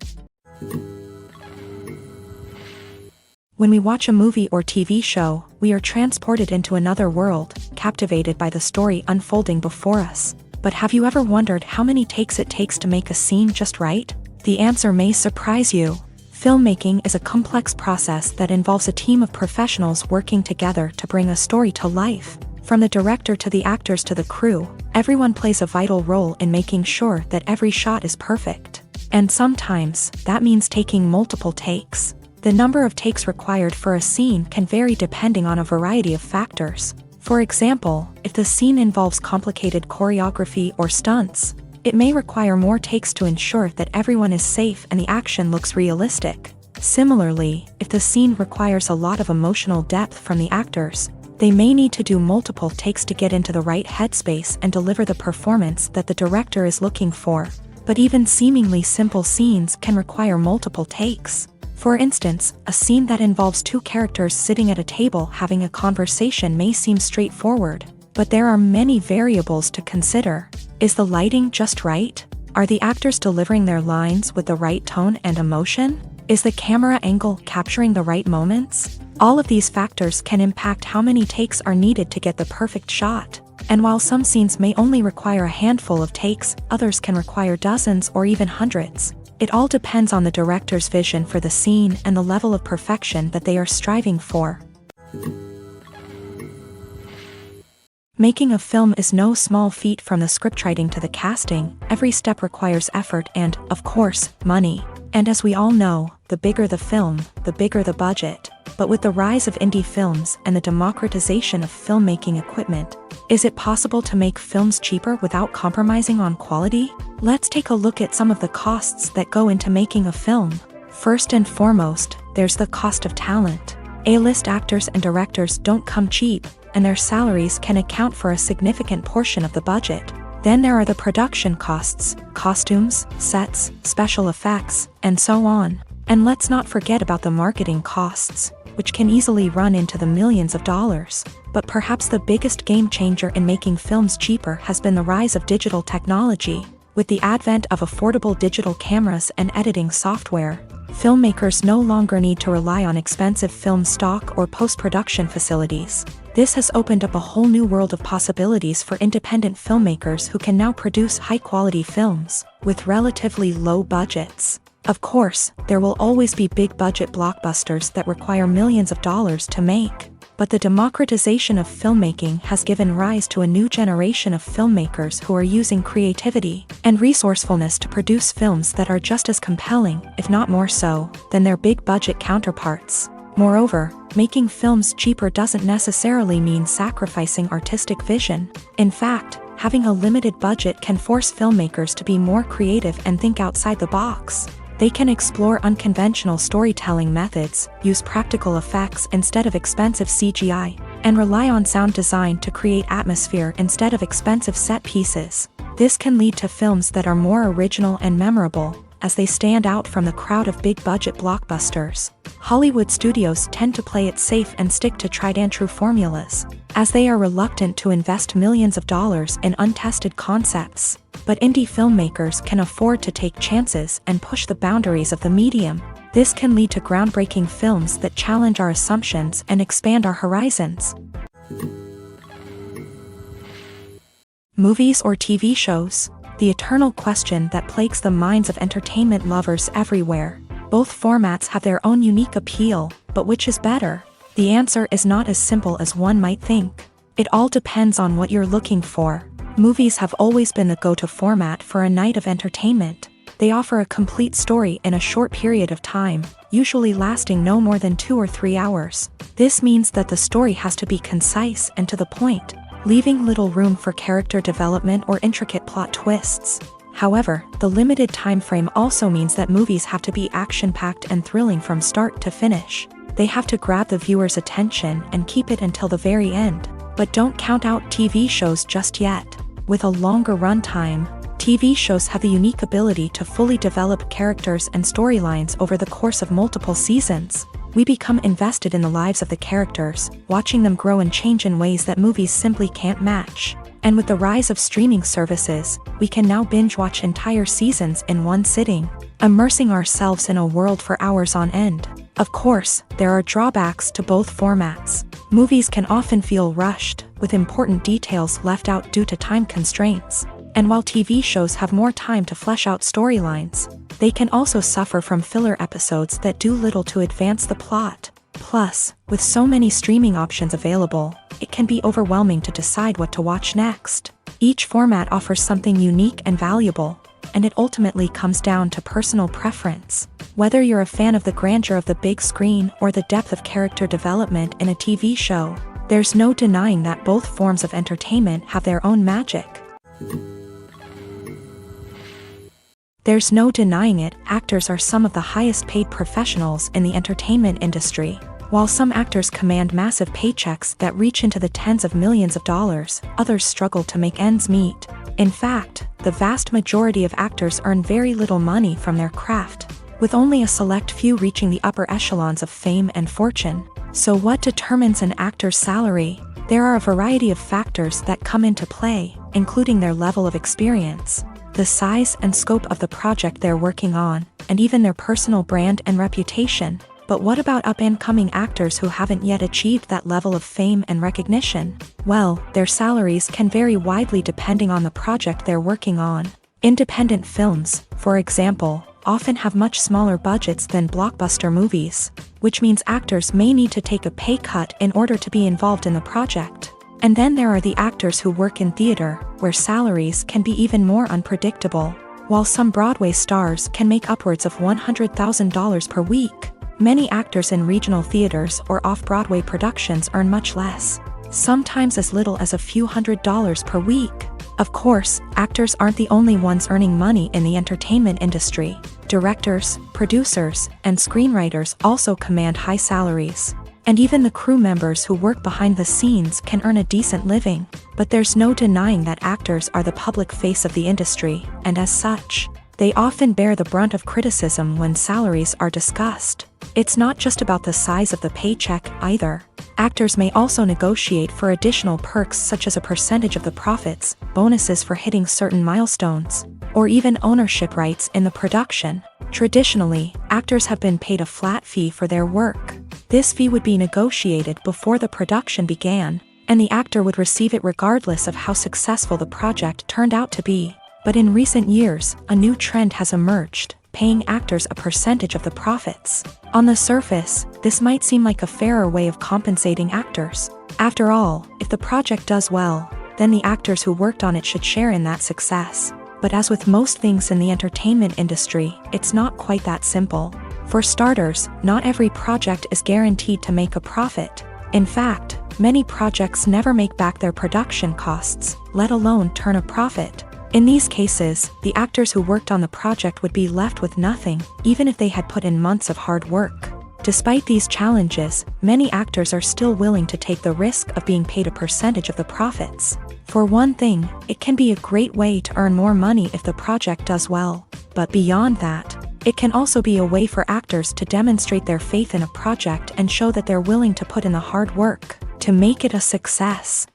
When we watch a movie or TV show, we are transported into another world, captivated by the story unfolding before us. But have you ever wondered how many takes it takes to make a scene just right? The answer may surprise you. Filmmaking is a complex process that involves a team of professionals working together to bring a story to life. From the director to the actors to the crew, everyone plays a vital role in making sure that every shot is perfect. And sometimes, that means taking multiple takes. The number of takes required for a scene can vary depending on a variety of factors. For example, if the scene involves complicated choreography or stunts, it may require more takes to ensure that everyone is safe and the action looks realistic. Similarly, if the scene requires a lot of emotional depth from the actors, they may need to do multiple takes to get into the right headspace and deliver the performance that the director is looking for. But even seemingly simple scenes can require multiple takes. For instance, a scene that involves two characters sitting at a table having a conversation may seem straightforward, but there are many variables to consider. Is the lighting just right? Are the actors delivering their lines with the right tone and emotion? Is the camera angle capturing the right moments? All of these factors can impact how many takes are needed to get the perfect shot. And while some scenes may only require a handful of takes, others can require dozens or even hundreds. It all depends on the director's vision for the scene and the level of perfection that they are striving for. Making a film is no small feat. From the scriptwriting to the casting, every step requires effort and, of course, money. And as we all know, the bigger the film, the bigger the budget. But with the rise of indie films and the democratization of filmmaking equipment, is it possible to make films cheaper without compromising on quality? Let's take a look at some of the costs that go into making a film. First and foremost, there's the cost of talent. A-list actors and directors don't come cheap, and their salaries can account for a significant portion of the budget. Then there are the production costs, costumes, sets, special effects, and so on. And let's not forget about the marketing costs, which can easily run into the millions of dollars. But perhaps the biggest game changer in making films cheaper has been the rise of digital technology. With the advent of affordable digital cameras and editing software, filmmakers no longer need to rely on expensive film stock or post-production facilities. This has opened up a whole new world of possibilities for independent filmmakers who can now produce high-quality films with relatively low budgets. Of course, there will always be big-budget blockbusters that require millions of dollars to make. But the democratization of filmmaking has given rise to a new generation of filmmakers who are using creativity and resourcefulness to produce films that are just as compelling, if not more so, than their big-budget counterparts. Moreover, making films cheaper doesn't necessarily mean sacrificing artistic vision. In fact, having a limited budget can force filmmakers to be more creative and think outside the box. They can explore unconventional storytelling methods, use practical effects instead of expensive CGI, and rely on sound design to create atmosphere instead of expensive set pieces. This can lead to films that are more original and memorable, as they stand out from the crowd of big-budget blockbusters. Hollywood studios tend to play it safe and stick to tried-and-true formulas, as they are reluctant to invest millions of dollars in untested concepts. But indie filmmakers can afford to take chances and push the boundaries of the medium. This can lead to groundbreaking films that challenge our assumptions and expand our horizons. Movies or TV shows? The eternal question that plagues the minds of entertainment lovers everywhere. Both formats have their own unique appeal, but which is better? The answer is not as simple as one might think. It all depends on what you're looking for. Movies have always been the go-to format for a night of entertainment. They offer a complete story in a short period of time, usually lasting no more than 2 or 3 hours. This means that the story has to be concise and to the point, leaving little room for character development or intricate plot twists. However, the limited time frame also means that movies have to be action-packed and thrilling from start to finish. They have to grab the viewer's attention and keep it until the very end. But don't count out TV shows just yet. With a longer runtime, TV shows have the unique ability to fully develop characters and storylines over the course of multiple seasons. We become invested in the lives of the characters, watching them grow and change in ways that movies simply can't match. And with the rise of streaming services, we can now binge-watch entire seasons in one sitting, immersing ourselves in a world for hours on end. Of course, there are drawbacks to both formats. Movies can often feel rushed, with important details left out due to time constraints. And while TV shows have more time to flesh out storylines, they can also suffer from filler episodes that do little to advance the plot. Plus, with so many streaming options available, it can be overwhelming to decide what to watch next. Each format offers something unique and valuable, and it ultimately comes down to personal preference. Whether you're a fan of the grandeur of the big screen or the depth of character development in a TV show, there's no denying that both forms of entertainment have their own magic. There's no denying it, actors are some of the highest paid professionals in the entertainment industry. While some actors command massive paychecks that reach into the tens of millions of dollars, others struggle to make ends meet. In fact, the vast majority of actors earn very little money from their craft, with only a select few reaching the upper echelons of fame and fortune. So what determines an actor's salary? There are a variety of factors that come into play, including their level of experience, the size and scope of the project they're working on, and even their personal brand and reputation. But what about up-and-coming actors who haven't yet achieved that level of fame and recognition? Well, their salaries can vary widely depending on the project they're working on. Independent films, for example, often have much smaller budgets than blockbuster movies, which means actors may need to take a pay cut in order to be involved in the project. And then there are the actors who work in theater, where salaries can be even more unpredictable. While some Broadway stars can make upwards of $100,000 per week, many actors in regional theaters or off-Broadway productions earn much less, sometimes as little as a few $100s per week. Of course, actors aren't the only ones earning money in the entertainment industry. Directors, producers, and screenwriters also command high salaries. And even the crew members who work behind the scenes can earn a decent living. But there's no denying that actors are the public face of the industry, and as such, they often bear the brunt of criticism when salaries are discussed. It's not just about the size of the paycheck, either. Actors may also negotiate for additional perks such as a percentage of the profits, bonuses for hitting certain milestones, or even ownership rights in the production. Traditionally, actors have been paid a flat fee for their work. This fee would be negotiated before the production began, and the actor would receive it regardless of how successful the project turned out to be. But in recent years, a new trend has emerged, paying actors a percentage of the profits. On the surface, this might seem like a fairer way of compensating actors. After all, if the project does well, then the actors who worked on it should share in that success. But as with most things in the entertainment industry, it's not quite that simple. For starters, not every project is guaranteed to make a profit. In fact, many projects never make back their production costs, let alone turn a profit. In these cases, the actors who worked on the project would be left with nothing, even if they had put in months of hard work. Despite these challenges, many actors are still willing to take the risk of being paid a percentage of the profits. For one thing, it can be a great way to earn more money if the project does well. But beyond that, it can also be a way for actors to demonstrate their faith in a project and show that they're willing to put in the hard work to make it a success.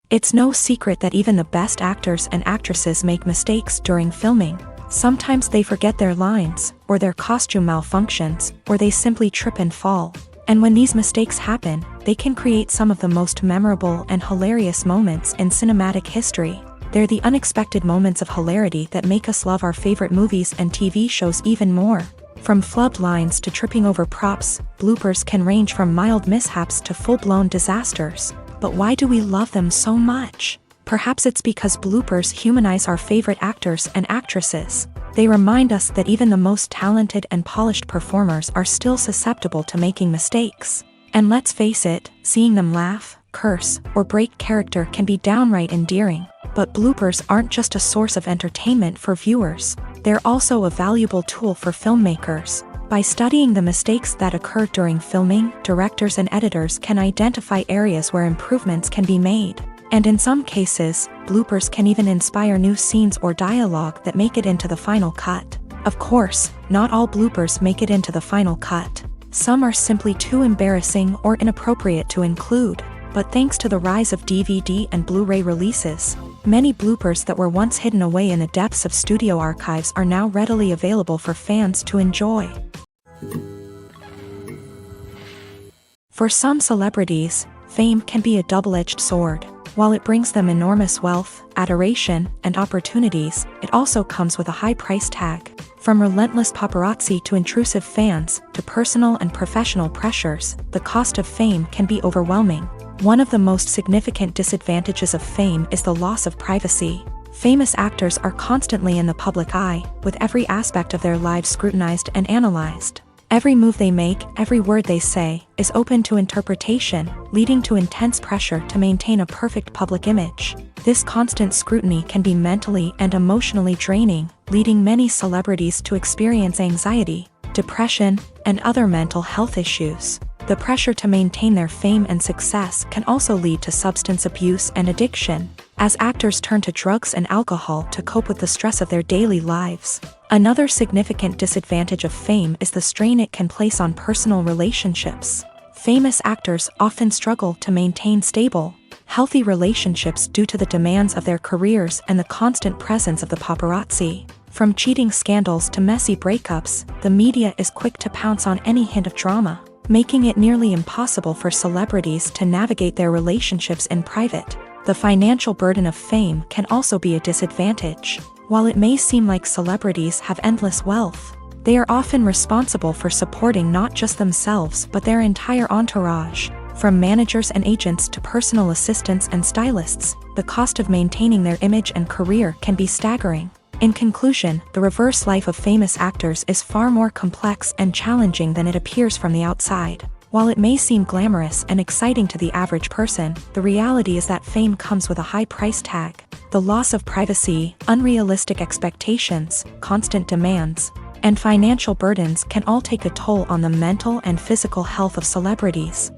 It's no secret that even the best actors and actresses make mistakes during filming. Sometimes they forget their lines, or their costume malfunctions, or they simply trip and fall. And when these mistakes happen, they can create some of the most memorable and hilarious moments in cinematic history. They're the unexpected moments of hilarity that make us love our favorite movies and TV shows even more. From flubbed lines to tripping over props, bloopers can range from mild mishaps to full-blown disasters. But why do we love them so much? Perhaps it's because bloopers humanize our favorite actors and actresses. They remind us that even the most talented and polished performers are still susceptible to making mistakes. And let's face it, seeing them laugh, curse, or break character can be downright endearing. But bloopers aren't just a source of entertainment for viewers. They're also a valuable tool for filmmakers. By studying the mistakes that occur during filming, directors and editors can identify areas where improvements can be made. And in some cases, bloopers can even inspire new scenes or dialogue that make it into the final cut. Of course, not all bloopers make it into the final cut. Some are simply too embarrassing or inappropriate to include. But thanks to the rise of DVD and Blu-ray releases, many bloopers that were once hidden away in the depths of studio archives are now readily available for fans to enjoy. For some celebrities, fame can be a double-edged sword. While it brings them enormous wealth, adoration, and opportunities, it also comes with a high price tag. From relentless paparazzi to intrusive fans, to personal and professional pressures, the cost of fame can be overwhelming. One of the most significant disadvantages of fame is the loss of privacy. Famous actors are constantly in the public eye, with every aspect of their lives scrutinized and analyzed. Every move they make, every word they say, is open to interpretation, leading to intense pressure to maintain a perfect public image. This constant scrutiny can be mentally and emotionally draining, leading many celebrities to experience anxiety, depression, and other mental health issues. The pressure to maintain their fame and success can also lead to substance abuse and addiction, as actors turn to drugs and alcohol to cope with the stress of their daily lives. Another significant disadvantage of fame is the strain it can place on personal relationships. Famous actors often struggle to maintain stable, healthy relationships due to the demands of their careers and the constant presence of the paparazzi. From cheating scandals to messy breakups, the media is quick to pounce on any hint of drama, making it nearly impossible for celebrities to navigate their relationships in private. The financial burden of fame can also be a disadvantage. While it may seem like celebrities have endless wealth, they are often responsible for supporting not just themselves but their entire entourage. From managers and agents to personal assistants and stylists, the cost of maintaining their image and career can be staggering. In conclusion, the reverse life of famous actors is far more complex and challenging than it appears from the outside. While it may seem glamorous and exciting to the average person, the reality is that fame comes with a high price tag. The loss of privacy, unrealistic expectations, constant demands, and financial burdens can all take a toll on the mental and physical health of celebrities.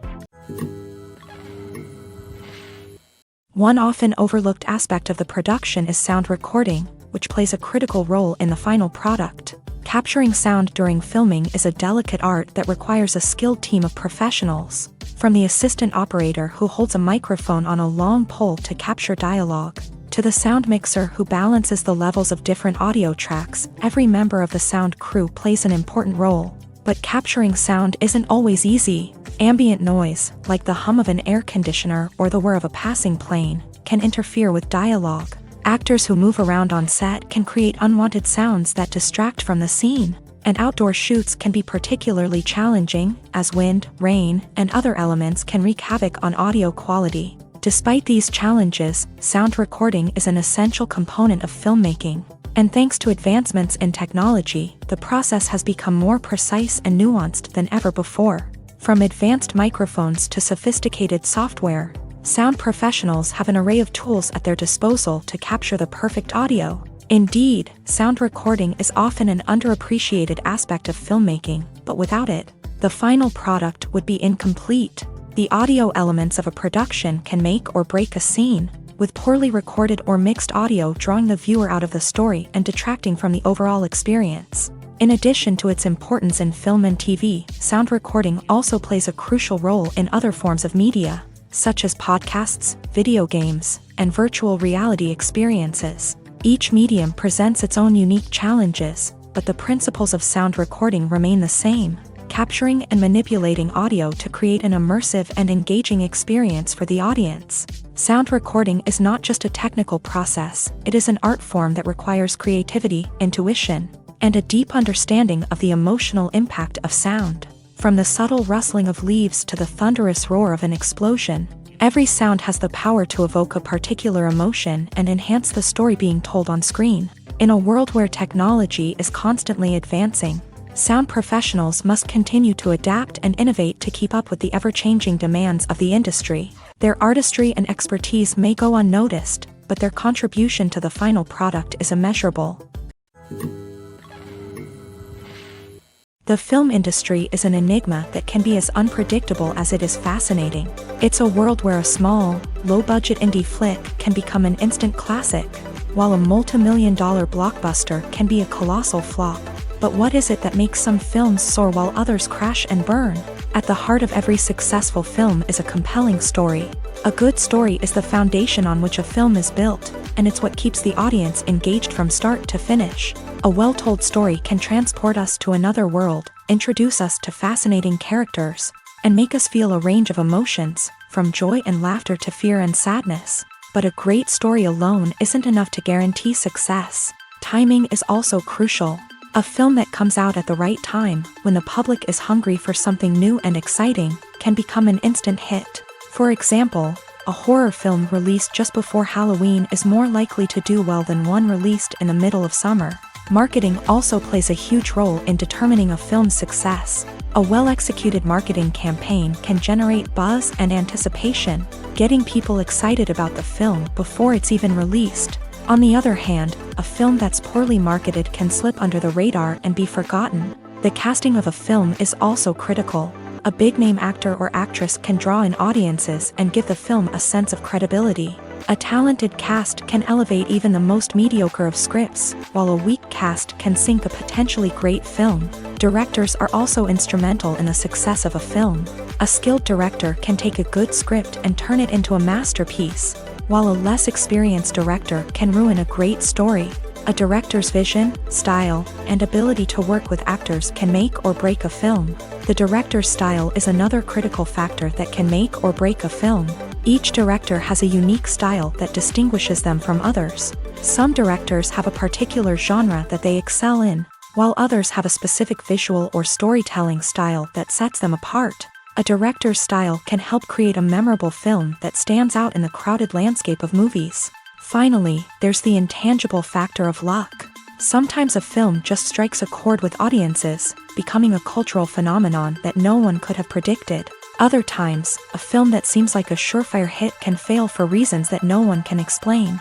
One often overlooked aspect of the production is sound recording, which plays a critical role in the final product. Capturing sound during filming is a delicate art that requires a skilled team of professionals. From the assistant operator who holds a microphone on a long pole to capture dialogue, to the sound mixer who balances the levels of different audio tracks, every member of the sound crew plays an important role. But capturing sound isn't always easy. Ambient noise, like the hum of an air conditioner or the whir of a passing plane, can interfere with dialogue. Actors who move around on set can create unwanted sounds that distract from the scene. And outdoor shoots can be particularly challenging, as wind, rain, and other elements can wreak havoc on audio quality. Despite these challenges, sound recording is an essential component of filmmaking. And thanks to advancements in technology, the process has become more precise and nuanced than ever before. From advanced microphones to sophisticated software, sound professionals have an array of tools at their disposal to capture the perfect audio. Indeed, sound recording is often an underappreciated aspect of filmmaking, but without it, the final product would be incomplete. The audio elements of a production can make or break a scene, with poorly recorded or mixed audio drawing the viewer out of the story and detracting from the overall experience. In addition to its importance in film and TV, sound recording also plays a crucial role in other forms of media, such as podcasts, video games, and virtual reality experiences. Each medium presents its own unique challenges, but the principles of sound recording remain the same: capturing and manipulating audio to create an immersive and engaging experience for the audience. Sound recording is not just a technical process, it is an art form that requires creativity, intuition, and a deep understanding of the emotional impact of sound. From the subtle rustling of leaves to the thunderous roar of an explosion, every sound has the power to evoke a particular emotion and enhance the story being told on screen. In a world where technology is constantly advancing, sound professionals must continue to adapt and innovate to keep up with the ever-changing demands of the industry. Their artistry and expertise may go unnoticed, but their contribution to the final product is immeasurable. The film industry is an enigma that can be as unpredictable as it is fascinating. It's a world where a small, low-budget indie flick can become an instant classic, while a multi-million-dollar blockbuster can be a colossal flop. But what is it that makes some films soar while others crash and burn? At the heart of every successful film is a compelling story. A good story is the foundation on which a film is built, and it's what keeps the audience engaged from start to finish. A well-told story can transport us to another world, introduce us to fascinating characters, and make us feel a range of emotions, from joy and laughter to fear and sadness. But a great story alone isn't enough to guarantee success. Timing is also crucial. A film that comes out at the right time, when the public is hungry for something new and exciting, can become an instant hit. For example, a horror film released just before Halloween is more likely to do well than one released in the middle of summer. Marketing also plays a huge role in determining a film's success. A well-executed marketing campaign can generate buzz and anticipation, getting people excited about the film before it's even released. On the other hand, a film that's poorly marketed can slip under the radar and be forgotten. The casting of a film is also critical. A big-name actor or actress can draw in audiences and give the film a sense of credibility. A talented cast can elevate even the most mediocre of scripts, while a weak cast can sink a potentially great film. Directors are also instrumental in the success of a film. A skilled director can take a good script and turn it into a masterpiece, while a less experienced director can ruin a great story. A director's vision, style, and ability to work with actors can make or break a film. The director's style is another critical factor that can make or break a film. Each director has a unique style that distinguishes them from others. Some directors have a particular genre that they excel in, while others have a specific visual or storytelling style that sets them apart. A director's style can help create a memorable film that stands out in the crowded landscape of movies. Finally, there's the intangible factor of luck. Sometimes a film just strikes a chord with audiences, becoming a cultural phenomenon that no one could have predicted. Other times, a film that seems like a surefire hit can fail for reasons that no one can explain.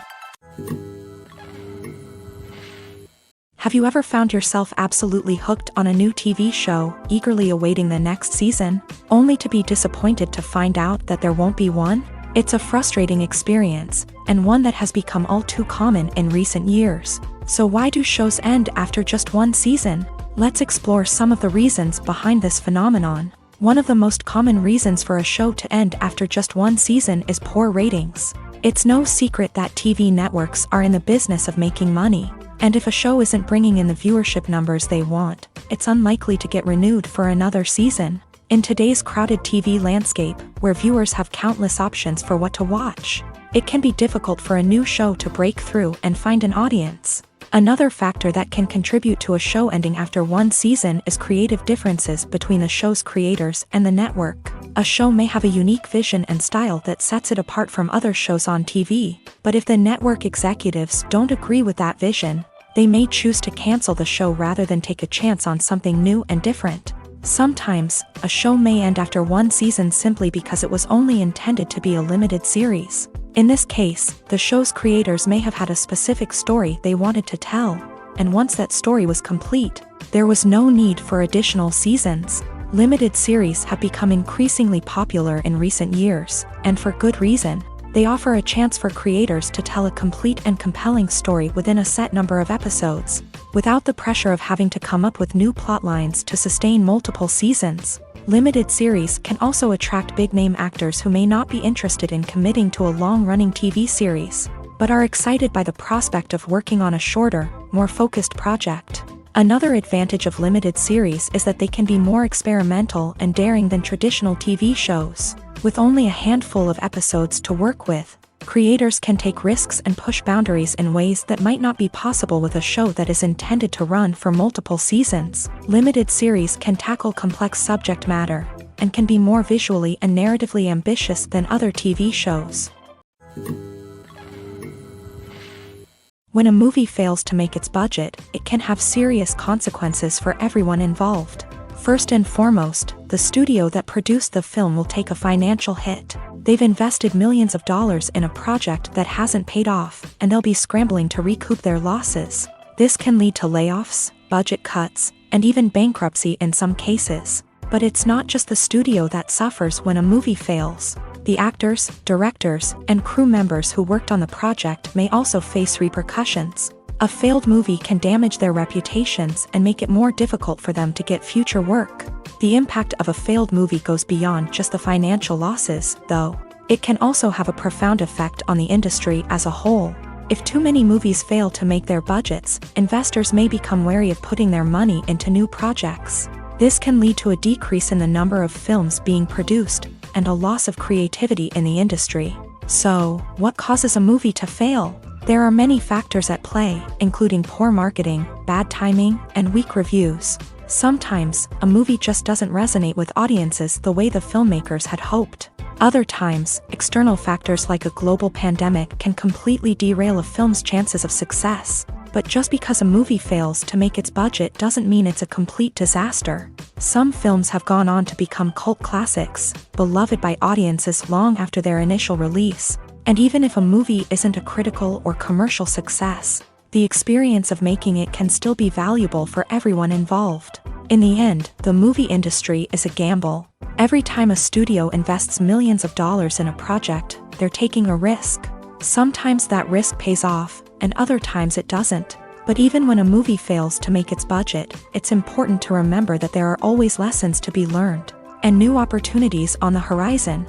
Have you ever found yourself absolutely hooked on a new TV show, eagerly awaiting the next season, only to be disappointed to find out that there won't be one? It's a frustrating experience, and one that has become all too common in recent years. So why do shows end after just one season? Let's explore some of the reasons behind this phenomenon. One of the most common reasons for a show to end after just one season is poor ratings. It's no secret that TV networks are in the business of making money, and if a show isn't bringing in the viewership numbers they want, it's unlikely to get renewed for another season. In today's crowded TV landscape, where viewers have countless options for what to watch, it can be difficult for a new show to break through and find an audience. Another factor that can contribute to a show ending after one season is creative differences between the show's creators and the network. A show may have a unique vision and style that sets it apart from other shows on TV, but if the network executives don't agree with that vision, they may choose to cancel the show rather than take a chance on something new and different. Sometimes, a show may end after one season simply because it was only intended to be a limited series. In this case, the show's creators may have had a specific story they wanted to tell, and once that story was complete, there was no need for additional seasons. Limited series have become increasingly popular in recent years, and for good reason. They offer a chance for creators to tell a complete and compelling story within a set number of episodes, without the pressure of having to come up with new plotlines to sustain multiple seasons. Limited series can also attract big-name actors who may not be interested in committing to a long-running TV series, but are excited by the prospect of working on a shorter, more focused project. Another advantage of limited series is that they can be more experimental and daring than traditional TV shows. With only a handful of episodes to work with, Creators can take risks and push boundaries in ways that might not be possible with a show that is intended to run for multiple seasons. Limited series can tackle complex subject matter and can be more visually and narratively ambitious than other TV shows. When a movie fails to make its budget, it can have serious consequences for everyone involved. First and foremost, the studio that produced the film will take a financial hit. They've invested millions of dollars in a project that hasn't paid off, and they'll be scrambling to recoup their losses. This can lead to layoffs, budget cuts, and even bankruptcy in some cases. But it's not just the studio that suffers when a movie fails. The actors, directors, and crew members who worked on the project may also face repercussions. A failed movie can damage their reputations and make it more difficult for them to get future work. The impact of a failed movie goes beyond just the financial losses, though. It can also have a profound effect on the industry as a whole. If too many movies fail to make their budgets, investors may become wary of putting their money into new projects. This can lead to a decrease in the number of films being produced, and a loss of creativity in the industry. So, what causes a movie to fail? There are many factors at play, including poor marketing, bad timing, and weak reviews. Sometimes, a movie just doesn't resonate with audiences the way the filmmakers had hoped. Other times, external factors like a global pandemic can completely derail a film's chances of success. But just because a movie fails to make its budget doesn't mean it's a complete disaster. Some films have gone on to become cult classics, beloved by audiences long after their initial release. And even if a movie isn't a critical or commercial success, the experience of making it can still be valuable for everyone involved. In the end, the movie industry is a gamble. Every time a studio invests millions of dollars in a project, they're taking a risk. Sometimes that risk pays off, and other times it doesn't. But even when a movie fails to make its budget, it's important to remember that there are always lessons to be learned, and new opportunities on the horizon.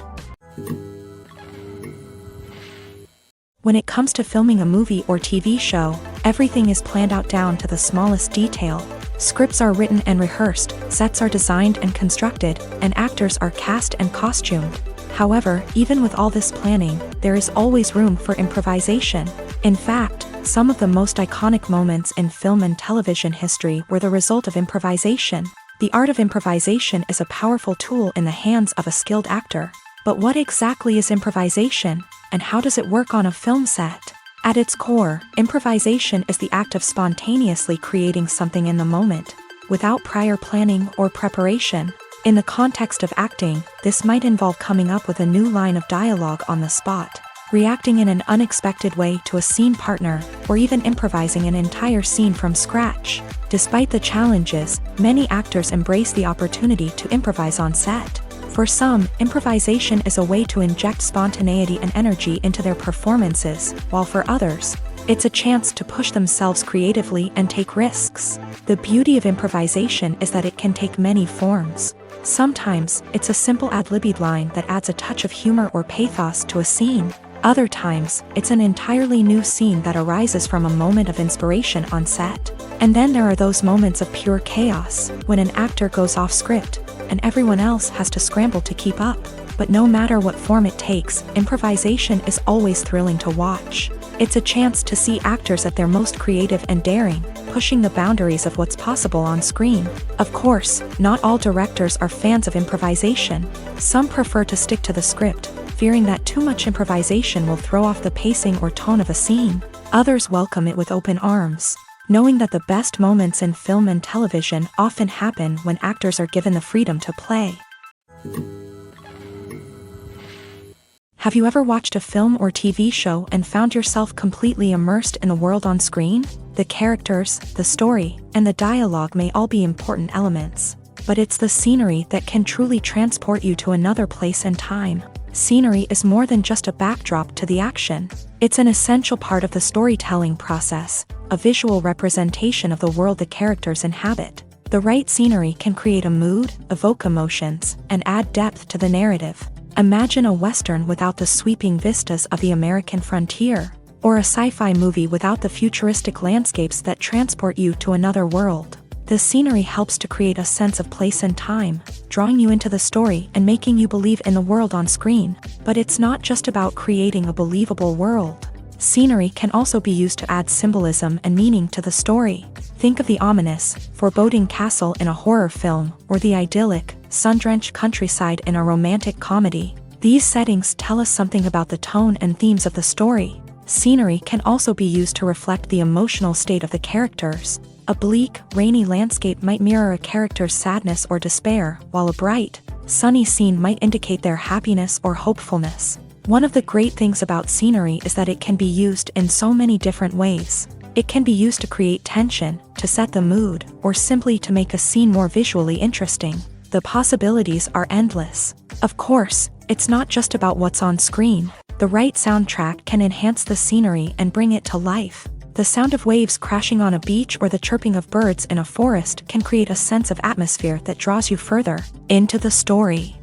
When it comes to filming a movie or TV show, everything is planned out down to the smallest detail. Scripts are written and rehearsed, sets are designed and constructed, and actors are cast and costumed. However, even with all this planning, there is always room for improvisation. In fact, some of the most iconic moments in film and television history were the result of improvisation. The art of improvisation is a powerful tool in the hands of a skilled actor. But what exactly is improvisation, and how does it work on a film set? At its core, improvisation is the act of spontaneously creating something in the moment, without prior planning or preparation. In the context of acting, this might involve coming up with a new line of dialogue on the spot, reacting in an unexpected way to a scene partner, or even improvising an entire scene from scratch. Despite the challenges, many actors embrace the opportunity to improvise on set. For some, improvisation is a way to inject spontaneity and energy into their performances, while for others, it's a chance to push themselves creatively and take risks. The beauty of improvisation is that it can take many forms. Sometimes, it's a simple ad-libbed line that adds a touch of humor or pathos to a scene. Other times, it's an entirely new scene that arises from a moment of inspiration on set. And then there are those moments of pure chaos, when an actor goes off script, and everyone else has to scramble to keep up. But no matter what form it takes, improvisation is always thrilling to watch. It's a chance to see actors at their most creative and daring, pushing the boundaries of what's possible on screen. Of course, not all directors are fans of improvisation. Some prefer to stick to the script, fearing that too much improvisation will throw off the pacing or tone of a scene. Others welcome it with open arms, knowing that the best moments in film and television often happen when actors are given the freedom to play. Have you ever watched a film or TV show and found yourself completely immersed in the world on screen? The characters, the story, and the dialogue may all be important elements, but it's the scenery that can truly transport you to another place and time. Scenery is more than just a backdrop to the action. It's an essential part of the storytelling process, a visual representation of the world the characters inhabit. The right scenery can create a mood, evoke emotions, and add depth to the narrative. Imagine a Western without the sweeping vistas of the American frontier, or a sci-fi movie without the futuristic landscapes that transport you to another world. The The scenery helps to create a sense of place and time, drawing you into the story and making you believe in the world on screen. But it's not just about creating a believable world. Scenery can also be used to add symbolism and meaning to the story. Think of the ominous, foreboding castle in a horror film, or the idyllic, sun-drenched countryside in a romantic comedy. These settings tell us something about the tone and themes of the story. Scenery can also be used to reflect the emotional state of the characters. A bleak, rainy landscape might mirror a character's sadness or despair, while a bright, sunny scene might indicate their happiness or hopefulness. One of the great things about scenery is that it can be used in so many different ways. It can be used to create tension, to set the mood, or simply to make a scene more visually interesting. The possibilities are endless. Of course, it's not just about what's on screen. The right soundtrack can enhance the scenery and bring it to life. The sound of waves crashing on a beach or the chirping of birds in a forest can create a sense of atmosphere that draws you further into the story.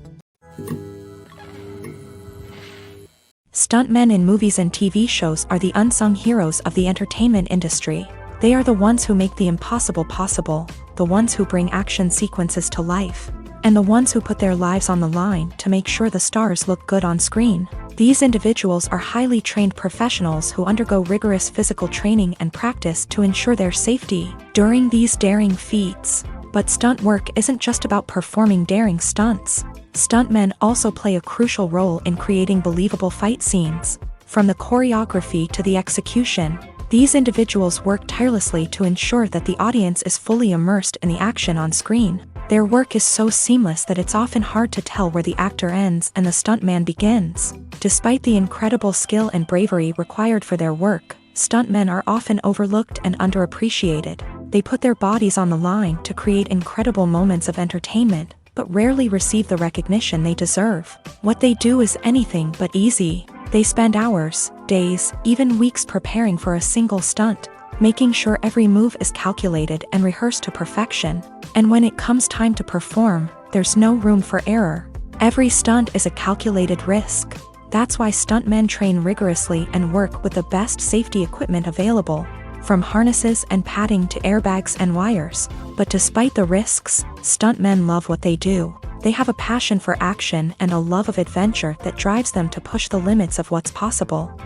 Stuntmen in movies and TV shows are the unsung heroes of the entertainment industry. They are the ones who make the impossible possible, the ones who bring action sequences to life, and the ones who put their lives on the line to make sure the stars look good on screen. These individuals are highly trained professionals who undergo rigorous physical training and practice to ensure their safety during these daring feats. But stunt work isn't just about performing daring stunts. Stuntmen also play a crucial role in creating believable fight scenes. From the choreography to the execution, these individuals work tirelessly to ensure that the audience is fully immersed in the action on screen. Their work is so seamless that it's often hard to tell where the actor ends and the stuntman begins. Despite the incredible skill and bravery required for their work, stuntmen are often overlooked and underappreciated. They put their bodies on the line to create incredible moments of entertainment, but rarely receive the recognition they deserve. What they do is anything but easy. They spend hours, days, even weeks preparing for a single stunt, making sure every move is calculated and rehearsed to perfection. And when it comes time to perform, there's no room for error. Every stunt is a calculated risk. That's why stuntmen train rigorously and work with the best safety equipment available, from harnesses and padding to airbags and wires. But despite the risks, stuntmen love what they do. They have a passion for action and a love of adventure that drives them to push the limits of what's possible.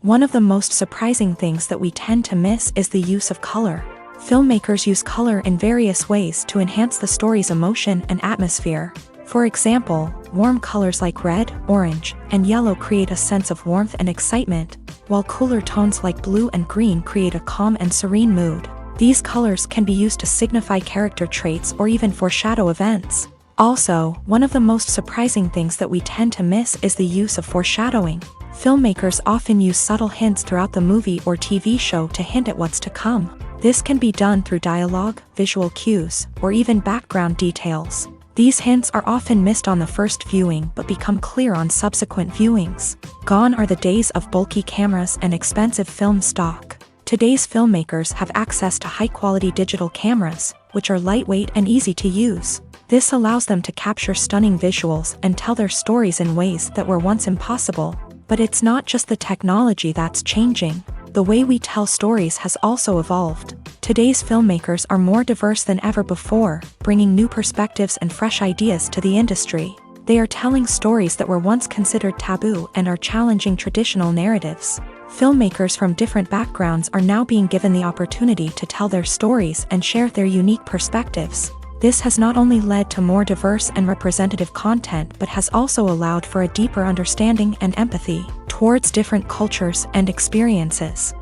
One of the most surprising things that we tend to miss is the use of color. Filmmakers use color in various ways to enhance the story's emotion and atmosphere. For example, warm colors like red, orange, and yellow create a sense of warmth and excitement, while cooler tones like blue and green create a calm and serene mood. These colors can be used to signify character traits or even foreshadow events. Also, one of the most surprising things that we tend to miss is the use of foreshadowing. Filmmakers often use subtle hints throughout the movie or TV show to hint at what's to come. This can be done through dialogue, visual cues, or even background details. These hints are often missed on the first viewing but become clear on subsequent viewings. Gone are the days of bulky cameras and expensive film stock. Today's filmmakers have access to high-quality digital cameras, which are lightweight and easy to use. This allows them to capture stunning visuals and tell their stories in ways that were once impossible. But it's not just the technology that's changing. The way we tell stories has also evolved. Today's filmmakers are more diverse than ever before, bringing new perspectives and fresh ideas to the industry. They are telling stories that were once considered taboo and are challenging traditional narratives. Filmmakers from different backgrounds are now being given the opportunity to tell their stories and share their unique perspectives. This has not only led to more diverse and representative content but has also allowed for a deeper understanding and empathy towards different cultures and experiences.